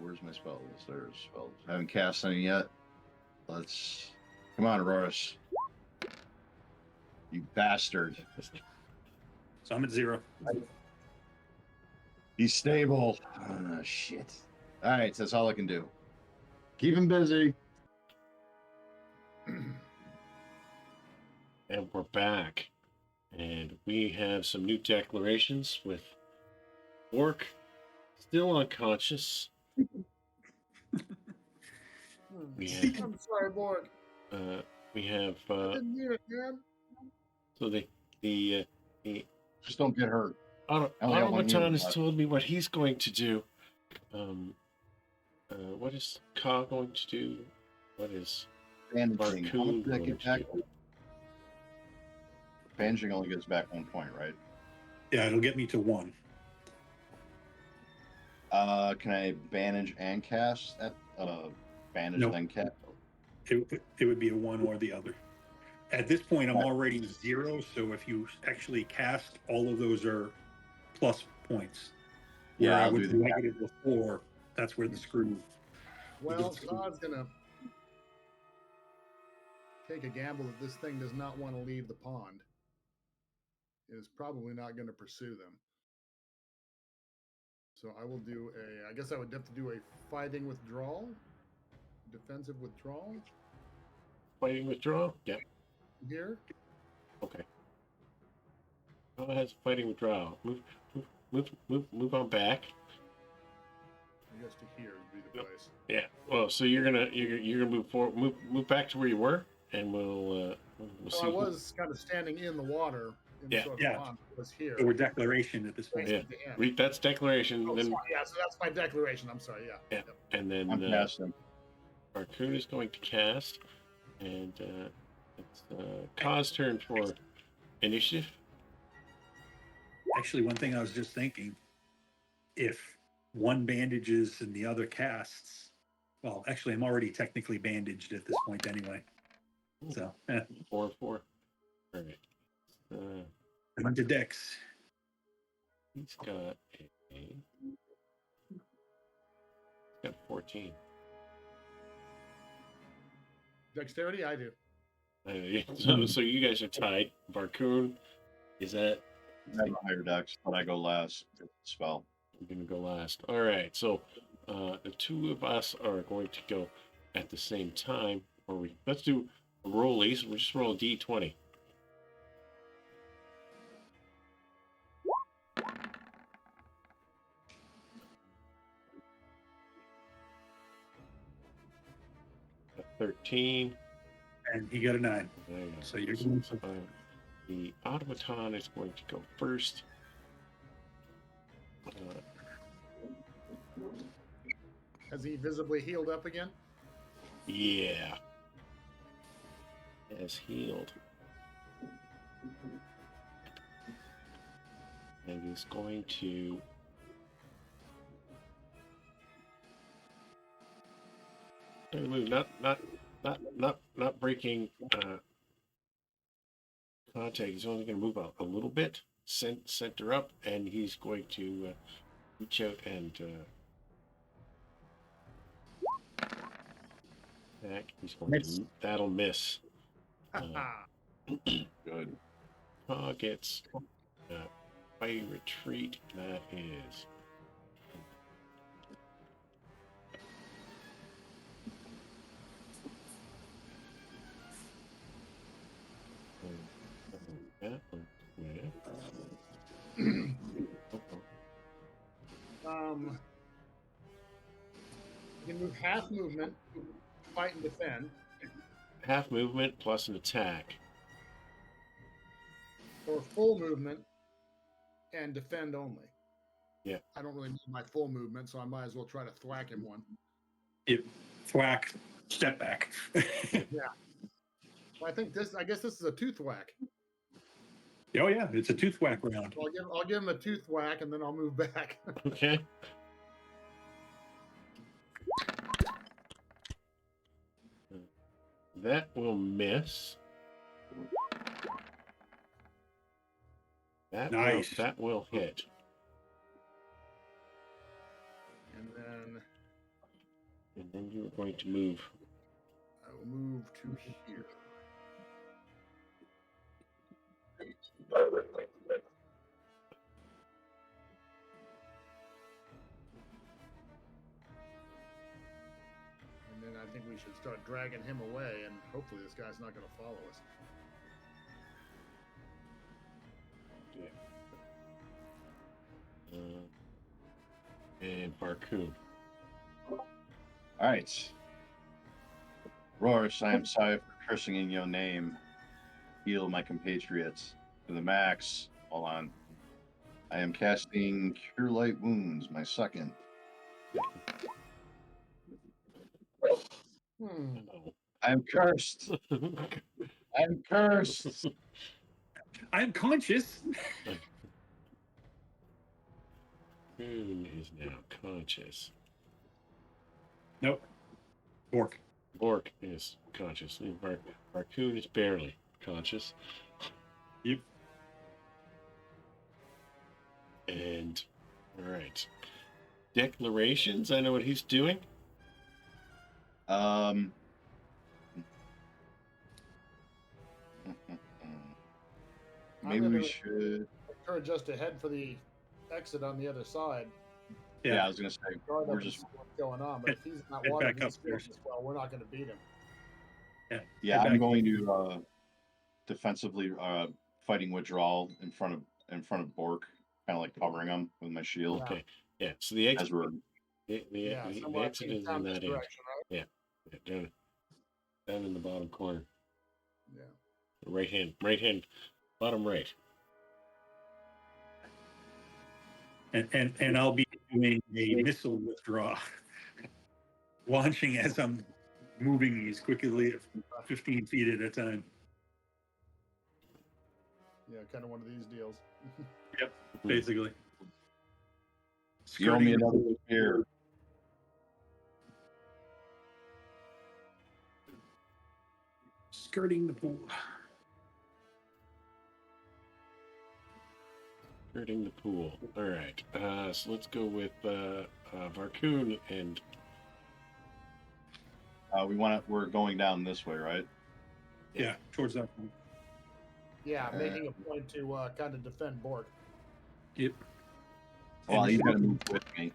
Where's my spells? There's spells. I haven't cast any yet. Let's. Come on, Auroras. You bastard. So I'm at 0. He's stable. Oh, shit. All right, so that's all I can do. Keep him busy. And we're back. And we have some new declarations with Orc still unconscious. We have, I'm sorry, Borg. we have I didn't mean it, man. so the Just don't get hurt. I only got one automaton unit has left. told me what he's going to do. What is Ka going to do? What is Bandaging. How much Varcoon did I going get to back? do? Bandaging only gives back 1 point, right? Yeah, it'll get me to 1. Can I bandage and cast at bandage Nope. then cast? It would be a 1 or the other. At this point, I'm already 0, so if you actually cast, all of those are plus points. Where Yeah, I I'll was do that. negative before, that's where the screw. Well, Todd's gonna take a gamble that this thing does not want to leave the pond. It is probably not going to pursue them. So I will do a. I guess I would have to do a fighting withdrawal, defensive withdrawal Fighting withdrawal? Yeah. here. Okay. Ka has fighting withdrawal. Move on back. I guess to here would be the place. Yeah. Well, so you're gonna move forward, move back to where you were, and we'll So see. I was kind of standing in the water. In Yeah. sort of Yeah. pond. It was here. So we're declaration at this point. Yeah. Facing the end. That's declaration. Oh, Then sorry, yeah, so that's my declaration. I'm sorry. Yeah. yeah, and then I'm casting. Varcoon is going to cast, and it's Ka's turn for initiative. Actually, one thing I was just thinking, if one bandages and the other casts, well, actually, I'm already technically bandaged at this point anyway. So, 4-4. All right. I'm into Dex. He's got he's got 14. Dexterity, I do. Yeah, so you guys are tied. Varcoon, is that I have a higher dex, but I go last. Spell. you're gonna go last? All right. So the two of us are going to go at the same time. Or let's do a rollies. We'll just roll a d20. A 13. And he got a 9. So you're going to... The automaton is going to go first. Has he visibly healed up again? Yeah. Has healed. And he's going to move, not breaking contact. He's only going to move a little bit, center up, and he's going to reach out and attack. He's going to, that'll miss. Good. Targets by retreat. That is. That one. You can move half movement, fight and defend, Half movement plus an attack. or full movement and defend only. Yeah. I don't really need my full movement, so I might as well try to thwack him one. Thwack, step back. Yeah. Well, I guess this is a tooth whack. Oh yeah, it's a tooth whack round. I'll give him a tooth whack and then I'll move back. Okay. That will miss. Nice. That will hit. And then you're going to move. I will move to here. And then I think we should start dragging him away, and hopefully this guy's not going to follow us. Yeah. And Barcoon. All right. Roars, I am sorry for cursing in your name. Heal my compatriots to the max. Hold on. I am casting Cure Light Wounds, my second. I'm cursed. I'm cursed. I'm conscious. Barcoon is now conscious. Nope. Bork is conscious. Barcoon is barely conscious. Yep. And all right. Declarations. I know what he's doing. Maybe we should. Turn just to head for the exit on the other side. Yeah, I was gonna say Guard we're up and just. see what's going on, but if he's not Head watering back these fields upstairs. as well, we're not going to beat him. Yeah, I'm going to defensively fighting withdrawal in front of Bork, kind of like covering him with my shield. Okay. Yeah. So the exit. As we're The somewhere exit is down in this that end. direction, right? Yeah. Down in the bottom corner. Yeah. Right hand, bottom right. And I'll be doing a missile withdraw, launching as I'm moving as quickly, 15 feet at a time. Yeah, kind of one of these deals. Yep, basically. you owe me another beer. Skirting the pool. Skirting the pool. All right. So let's go with Varcoon and. We're going down this way, right? Yeah, towards that point. Yeah, making a point to kind of defend Bork. Yep. Well, he's gonna move with me.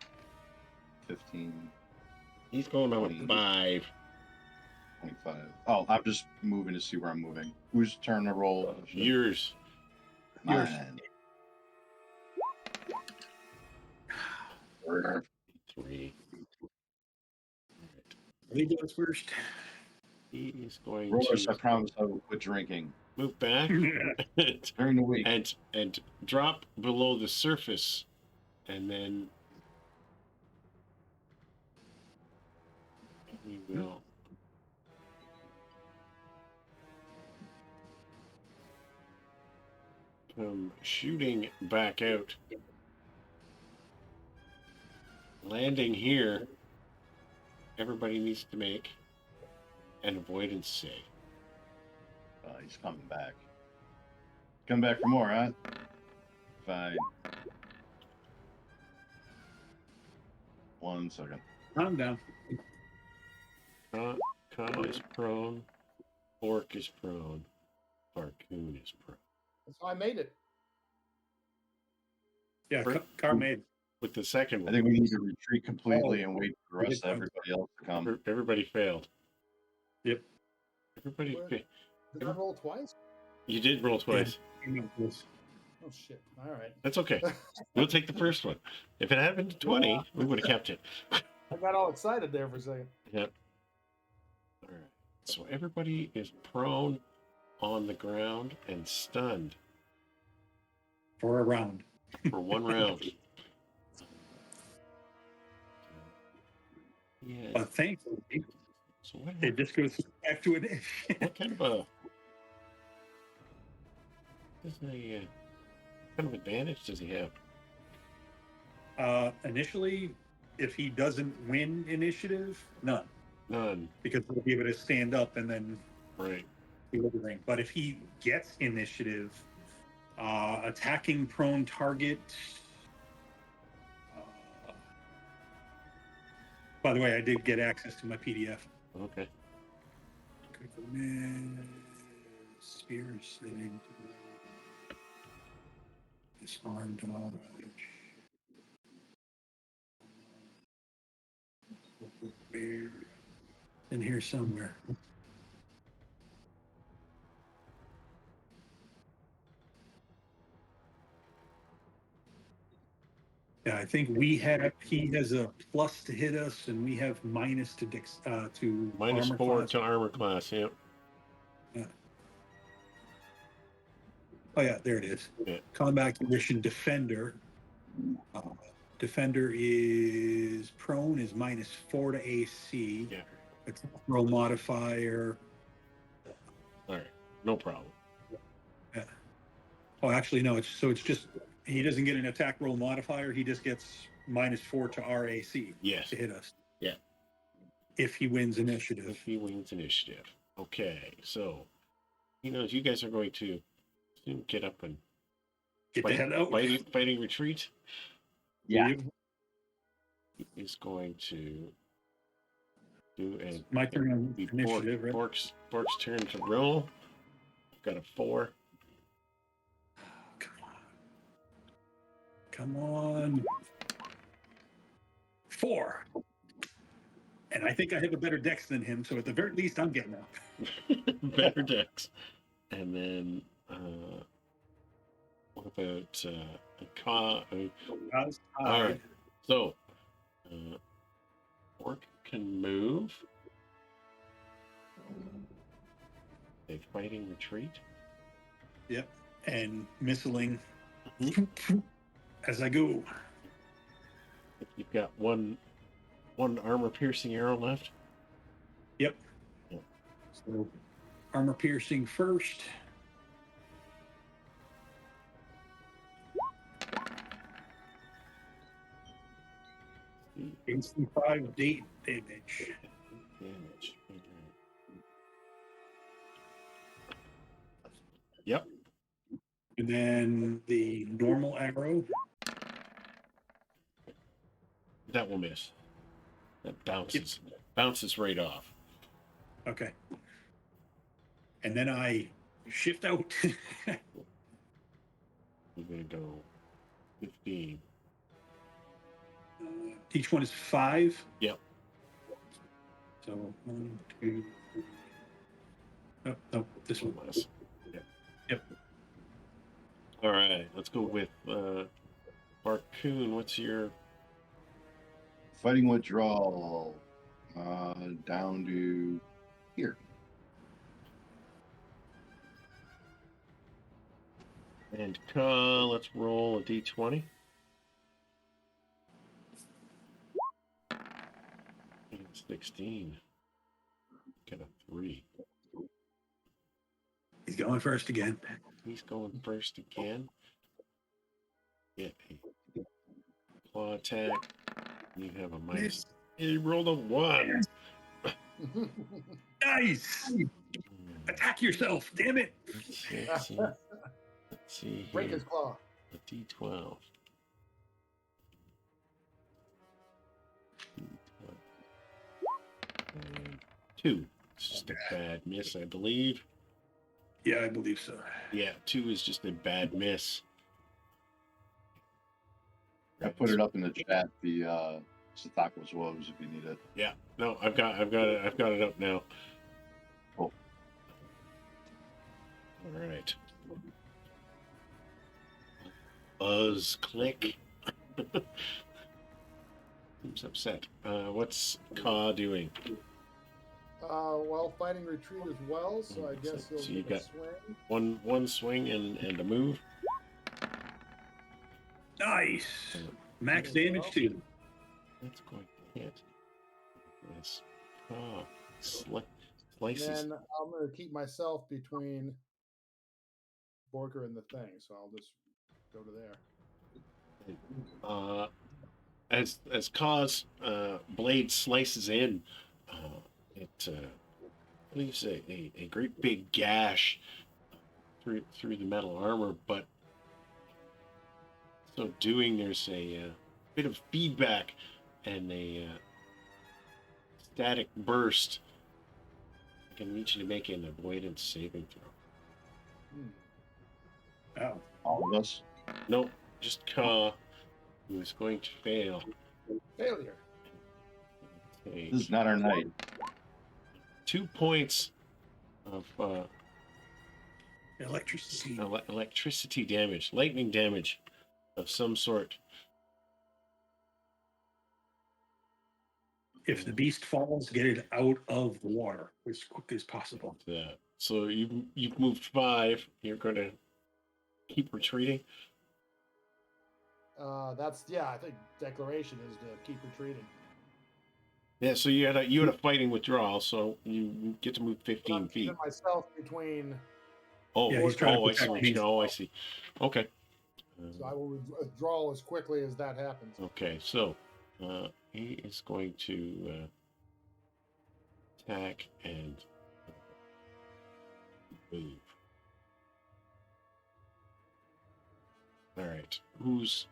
15. He's going on with 5. 25. Oh, I'm just moving to see where I'm moving. Whose turn to roll? Yours. Mine. 3. He goes first. He is going Royce, I to promise I will quit drinking move back during the week. and drop below the surface, and then we will come shooting back out. Landing here, everybody needs to make an avoidance save. He's coming back. Come back for more, huh? Fine. 1 second. I'm down. Ka is prone. Orc is prone. Barcoon is prone. So I made it. Yeah, Bert? car made. With the second I one, think we need to retreat completely and wait for the we rest did of everybody else to come. everybody failed. Yep. Everybody Where- failed. Did I roll twice? You did roll twice. Oh shit! All right. That's okay. We'll take the first one. If it happened to 20, we would have kept it. I got all excited there for a second. Yep. All right. So everybody is prone on the ground and stunned For a round. for 1 round. Yeah. But thankfully, So what, it just goes back to it. what kind of a kind of advantage does he have? Initially, if he doesn't win initiative, none. None. Because he'll be able to stand up and then Right. do everything. But if he gets initiative, attacking prone target. By the way, I did get access to my PDF. Okay. Spears. Disarmed dodge. Bear. In here somewhere. Yeah, I think he has a plus to hit us, and we have minus to to Minus armor 4 class. to armor class. Yep. Oh yeah, there it is. Yeah. Combat condition defender. Defender is prone is minus 4 to AC. Yeah. It's roll modifier. All right. No problem. Yeah. Oh, actually, no. It's just he doesn't get an attack roll modifier. He just gets minus 4 to RAC Yes. to hit us. Yeah. If he wins initiative. If he wins initiative. Okay. So he knows you guys are going to soon get up and Get the hell out. fighting retreat. Yeah. He is going to do a My turn on be initiative, right? Bork's turn to roll. I've got a 4. Come on. 4. And I think I have a better dex than him, so at the very least, I'm getting up. Better dex. And then what about all right. So Orc can move. A fighting retreat. Yep. And missiling Mhm. as I go. You've got one armor piercing arrow left. Yep. Yep. So armor piercing first. AC 5 damage. Damage. Yep. And then the normal arrow. That will miss. That bounces right off. Okay. And then I shift out. We're gonna go 15. Each one is 5. Yep. So 1, 2, 3. Oh, no, this one. Less. Yep. Yep. All right, let's go with Barcoon. What's your Fighting withdrawal. Down to here. And let's roll a d20. 16. Get a 3. He's going first again. He's going first again. Get a claw attack. You have a minus. He rolled a 1. Nice. Attack yourself. Damn it. Let's see Break here. his claw. A d12. 2. It's just a bad miss, I believe. Yeah, I believe so. Yeah, 2 is just a bad miss. I put it up in the chat. The Xuthal woes if you need it. Yeah, no, I've got it up now. Cool. All right. Buzz click. Seems upset. What's Ka doing? Well, fighting retreat as well, so I guess he'll So you get a got- swing. One swing and a move. Nice. Max damage too. That's going to hit. Yes. Ka And slices. then I'm going to keep myself between Borker and the thing, so I'll just go to there. As Ka's blade slices in, it leaves a great big gash through the metal armor, but so doing there's a bit of feedback and a static burst. I can need you to make an avoidance saving throw. Oh. All of us. Nope, just Ka, who is going to fail. Failure. Okay. This is not our night. 2 points of Electricity. electricity damage, lightning damage of some sort. If the beast falls, get it out of the water as quick as possible. So you've moved 5. You're going to keep retreating. I think declaration is to keep retreating. Yeah. So you had a fighting withdrawal. So you get to move But 15 I'm feet. keeping myself between, Oh, Yeah, he's trying to I see. protect What you- himself. Oh, I see. Okay. so I will withdraw as quickly as that happens. Okay. So he is going to attack and move. All right. Who's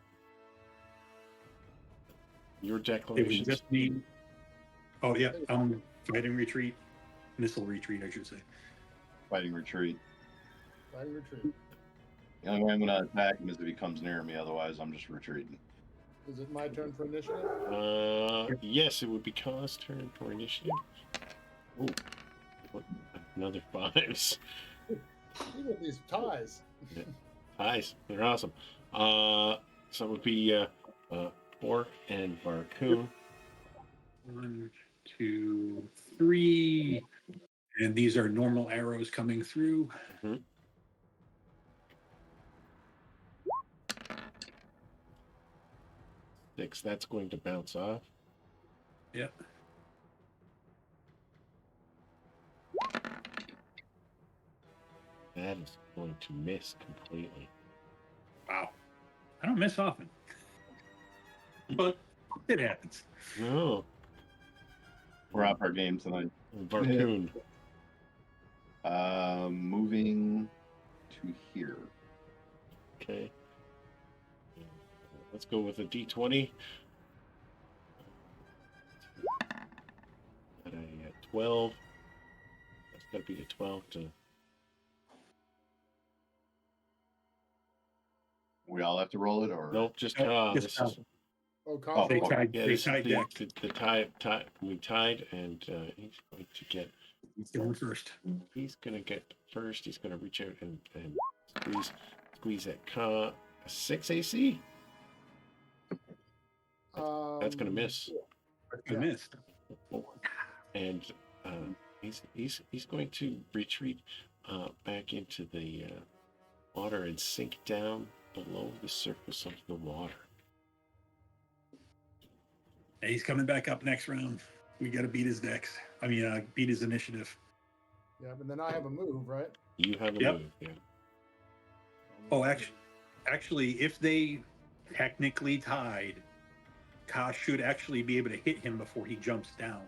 your It would declaration? just be. Oh yeah, fighting retreat, missile retreat, I should say. Fighting retreat. Fighting retreat. The only way I'm going to attack him is if he comes near me. Otherwise, I'm just retreating. Is it my turn for initiative? Yes, it would be Ka's turn for initiative. Oh, another 5s. Look at these ties. Ties, they're awesome. So it would be Bork and Barcoon. 1, 2, 3, and these are normal arrows coming through. Mhm. Six, that's going to bounce off. Yep. That is going to miss completely. Wow, I don't miss often, but it happens. No, We're off our game tonight. Barcoon. Moving to here. Okay. Let's go with a D20. At a 12. That's got to be a 12 to. We all have to roll it, or Nope, just Nope, just this is, Oh, combo. They fuck. tied. yeah, They this is tied deck. the tie. We tied, and he's going to get. He's going first. He's going to get first. He's going to reach out and squeeze that a 6 AC. That's going to miss. I missed. And he's going to retreat back into the water and sink down below the surface of the water. Hey, he's coming back up next round. We got to beat his dex. Beat his initiative. Yeah, but then I have a move, right? You have a Yep. move, yeah. Oh, actually, if they technically tied, Ka should actually be able to hit him before he jumps down.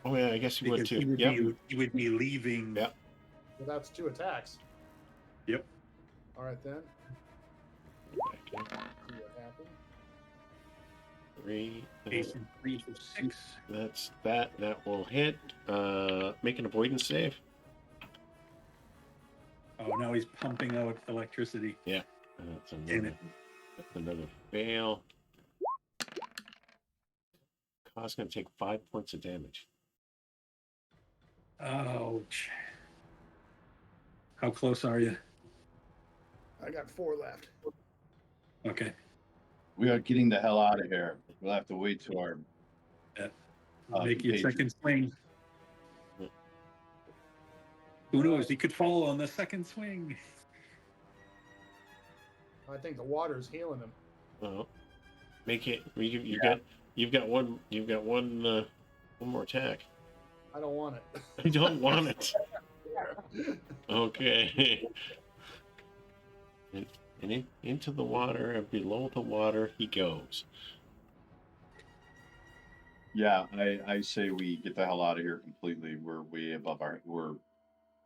Oh yeah, I guess you would Because too. he would be leaving. Yep. So that's 2 attacks. Yep. All right then. Back in. See what happens. 3. Ace and 3 for 6. That's that. That will hit. Make an avoidance save. Oh, now he's pumping out electricity. That's Damn another. it. That's another fail. Ka's going to take 5 points of damage. Ouch. How close are you? I got 4 left. Okay. We are getting the hell out of here. We'll have to wait till our Make your Patriot. second swing. Yep. Who knows? He could fall on the second swing. I think the water's healing him. Well, make it. You Yeah. You've got one. You've got one more attack. I don't want it. You don't want it. Okay. And into the water and below the water he goes. Yeah, I say we get the hell out of here completely. We're way above we're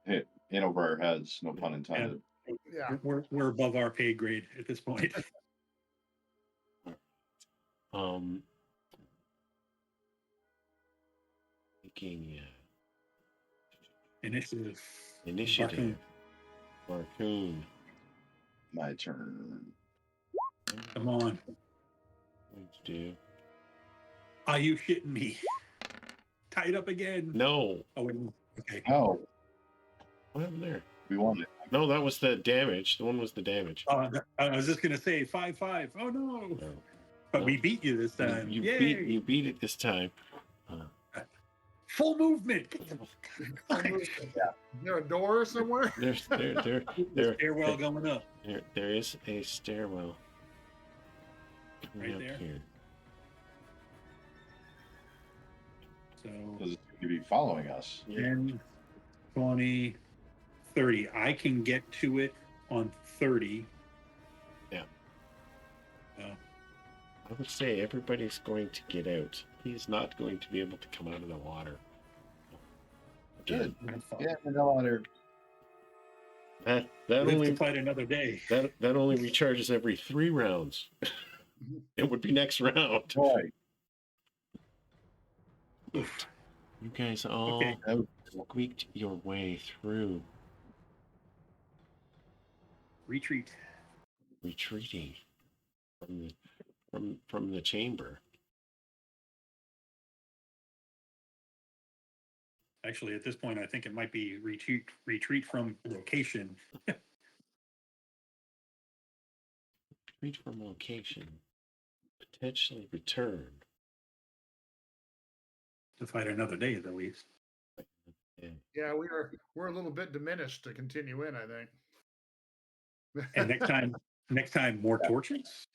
hit in over our heads, no pun intended. Yeah. We're above our pay grade at this point. Making Initiative. initiative. Marcoon. My turn. Come on. What to do? Are you shitting me? Tied up again. No. Oh, wait. Okay. Oh, What happened there? we won it. No, that was the damage. The one was the damage. I was just gonna say 5-5. Oh no! No. But No. we beat you this time. You Yay! beat it this time. Full movement. Is there a door somewhere? There's there Stairwell going up. there is a stairwell coming Right up there? here. So Does it seem to be following us? 10, 20, 30. I can get to it on 30. Yeah. Uh, I would say everybody's going to get out. He's not going to be able to come out of the water. Good. that's fine. Yeah, the hell out of here. That Live to only fight another day. that only recharges every 3 rounds. It would be next round. Boy, Oof. You guys all Okay. squeaked your way through, Retreat. retreating from the chamber. Actually, at this point, I think it might be retreat from location. Retreat from location. Potentially return. To fight another day at the least. Yeah, we're a little bit diminished to continue in, I think. And next time, more torches.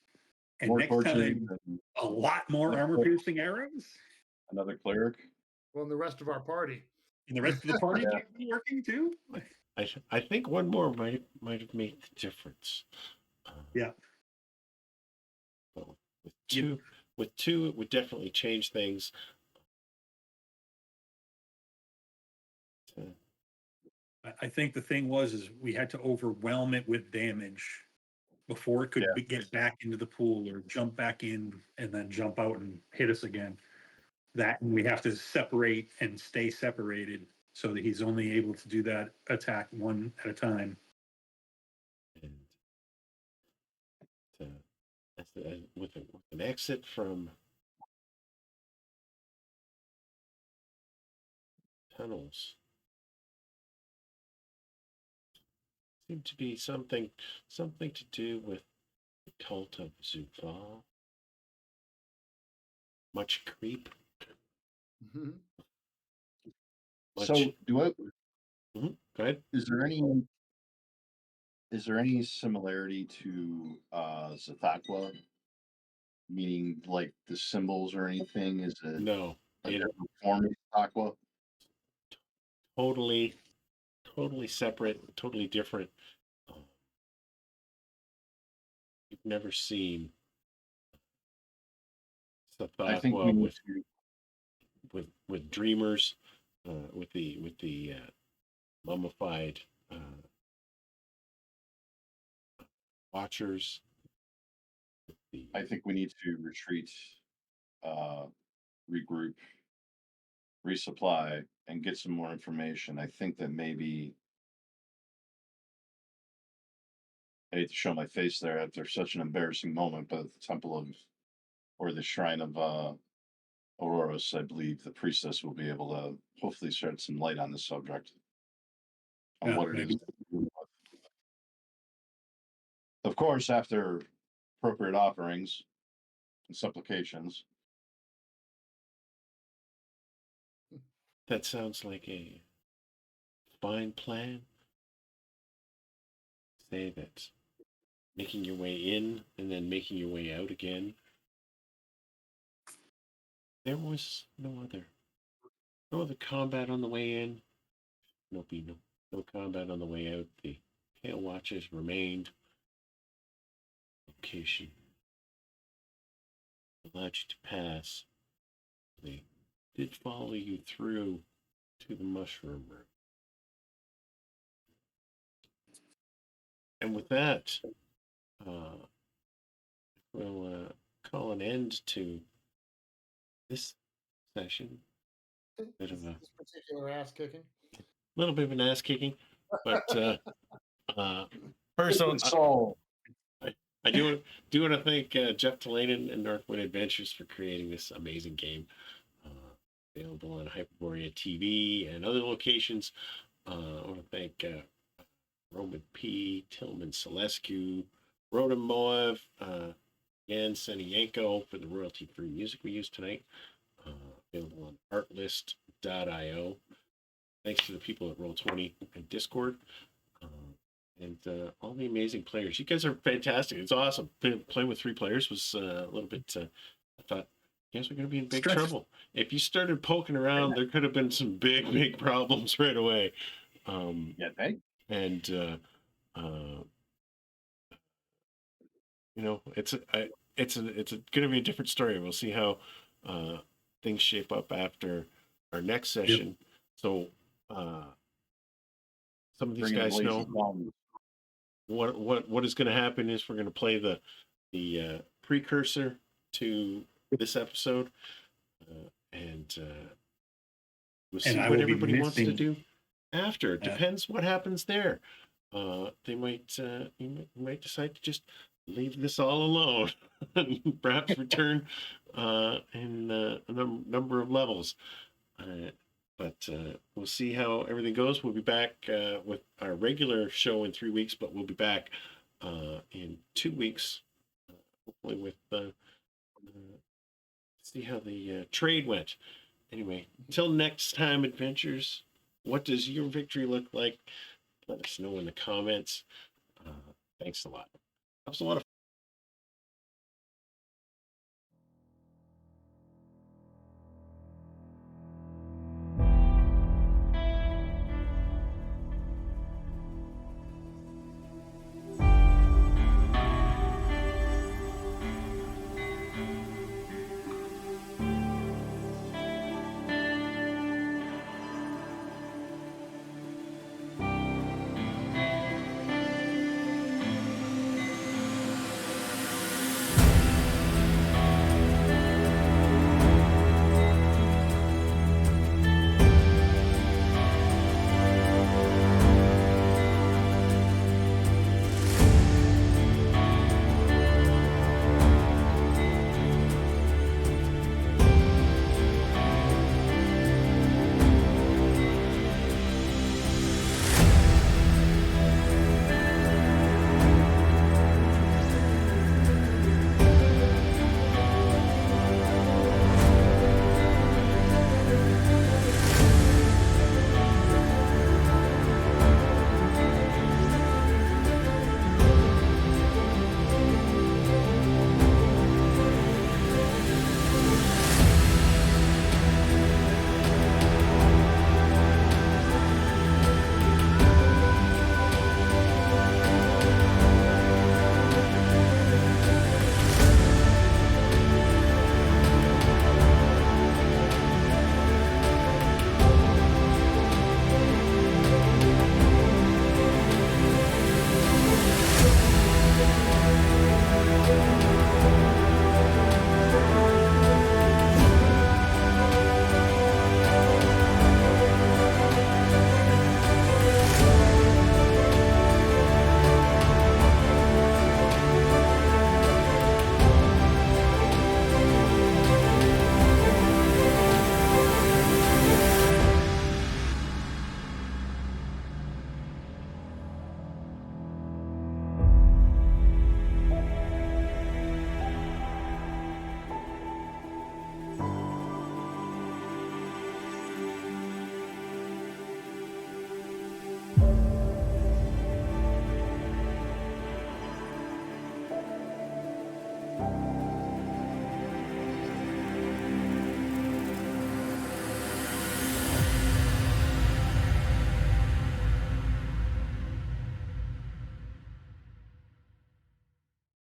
And more next torches time, and a lot more armor-piercing arrows. another cleric. Well, and the rest of our party. And the rest of the party Yeah. might be working too. I think one more might have made the difference. Yeah. Well, with two, it would definitely change things. I think the thing is we had to overwhelm it with damage before it could get back into the pool or jump back in and then jump out and hit us again. That and we have to separate and stay separated so that he's only able to do that attack one at a time. And with an exit from tunnels, seemed to be something to do with the cult of Xuthal. Much creep. Mhm. So do I Go ahead. is there any is there any similarity to Zathaqua? Meaning like the symbols or anything? Is it No, a it different form of Zathaqua? totally, totally separate, totally different. You've never seen I think we Zathaqua need to. with dreamers, with the mummified watchers. The, I think we need to retreat, regroup, resupply, and get some more information. I think that maybe I hate to show my face there after such an embarrassing moment, but the temple of or the shrine of Auroras, I believe the priestess will be able to hopefully shed some light on this subject on Yeah, what it is. maybe. Of course, after appropriate offerings and supplications. that sounds like a fine plan. Say that making your way in and then making your way out again. There was no other combat on the way in. No combat on the way out. The Pale Watchers remained. Location allowed you to pass. They did follow you through to the mushroom room. And with that, we'll call an end to this session. Bit of a This particular ass kicking. little bit of an ass kicking, but first, I do want to thank Jeff Talanen and Northwood Adventures for creating this amazing game. Available on Hyperborea TV and other locations. I want to thank Roman P, Tillman Selescu, Roden Moev, and Senienko for the royalty-free music we used tonight. Available on artlist.io. Thanks to the people at Roll20 and Discord. And all the amazing players. You guys are fantastic. It's awesome. Playing with 3 players was a little bit, I thought, you guys are going to be in big trouble. If you started poking around, there could have been some big problems right away. Yeah, thank. And, you know, it's going to be a different story. We'll see how things shape up after our next session. Yep. So some of these guys know what is going to happen is we're going to play the precursor to this episode, and we'll see what everybody wants to do after. It depends what happens there. They might you might decide to just leave this all alone and perhaps return in a number of levels. But we'll see how everything goes. We'll be back with our regular show in 3 weeks, but we'll be back in 2 weeks, hopefully with see how the trade went. Anyway, until next time, adventures, what does your victory look like? Let us know in the comments. Thanks a lot. That was a lot of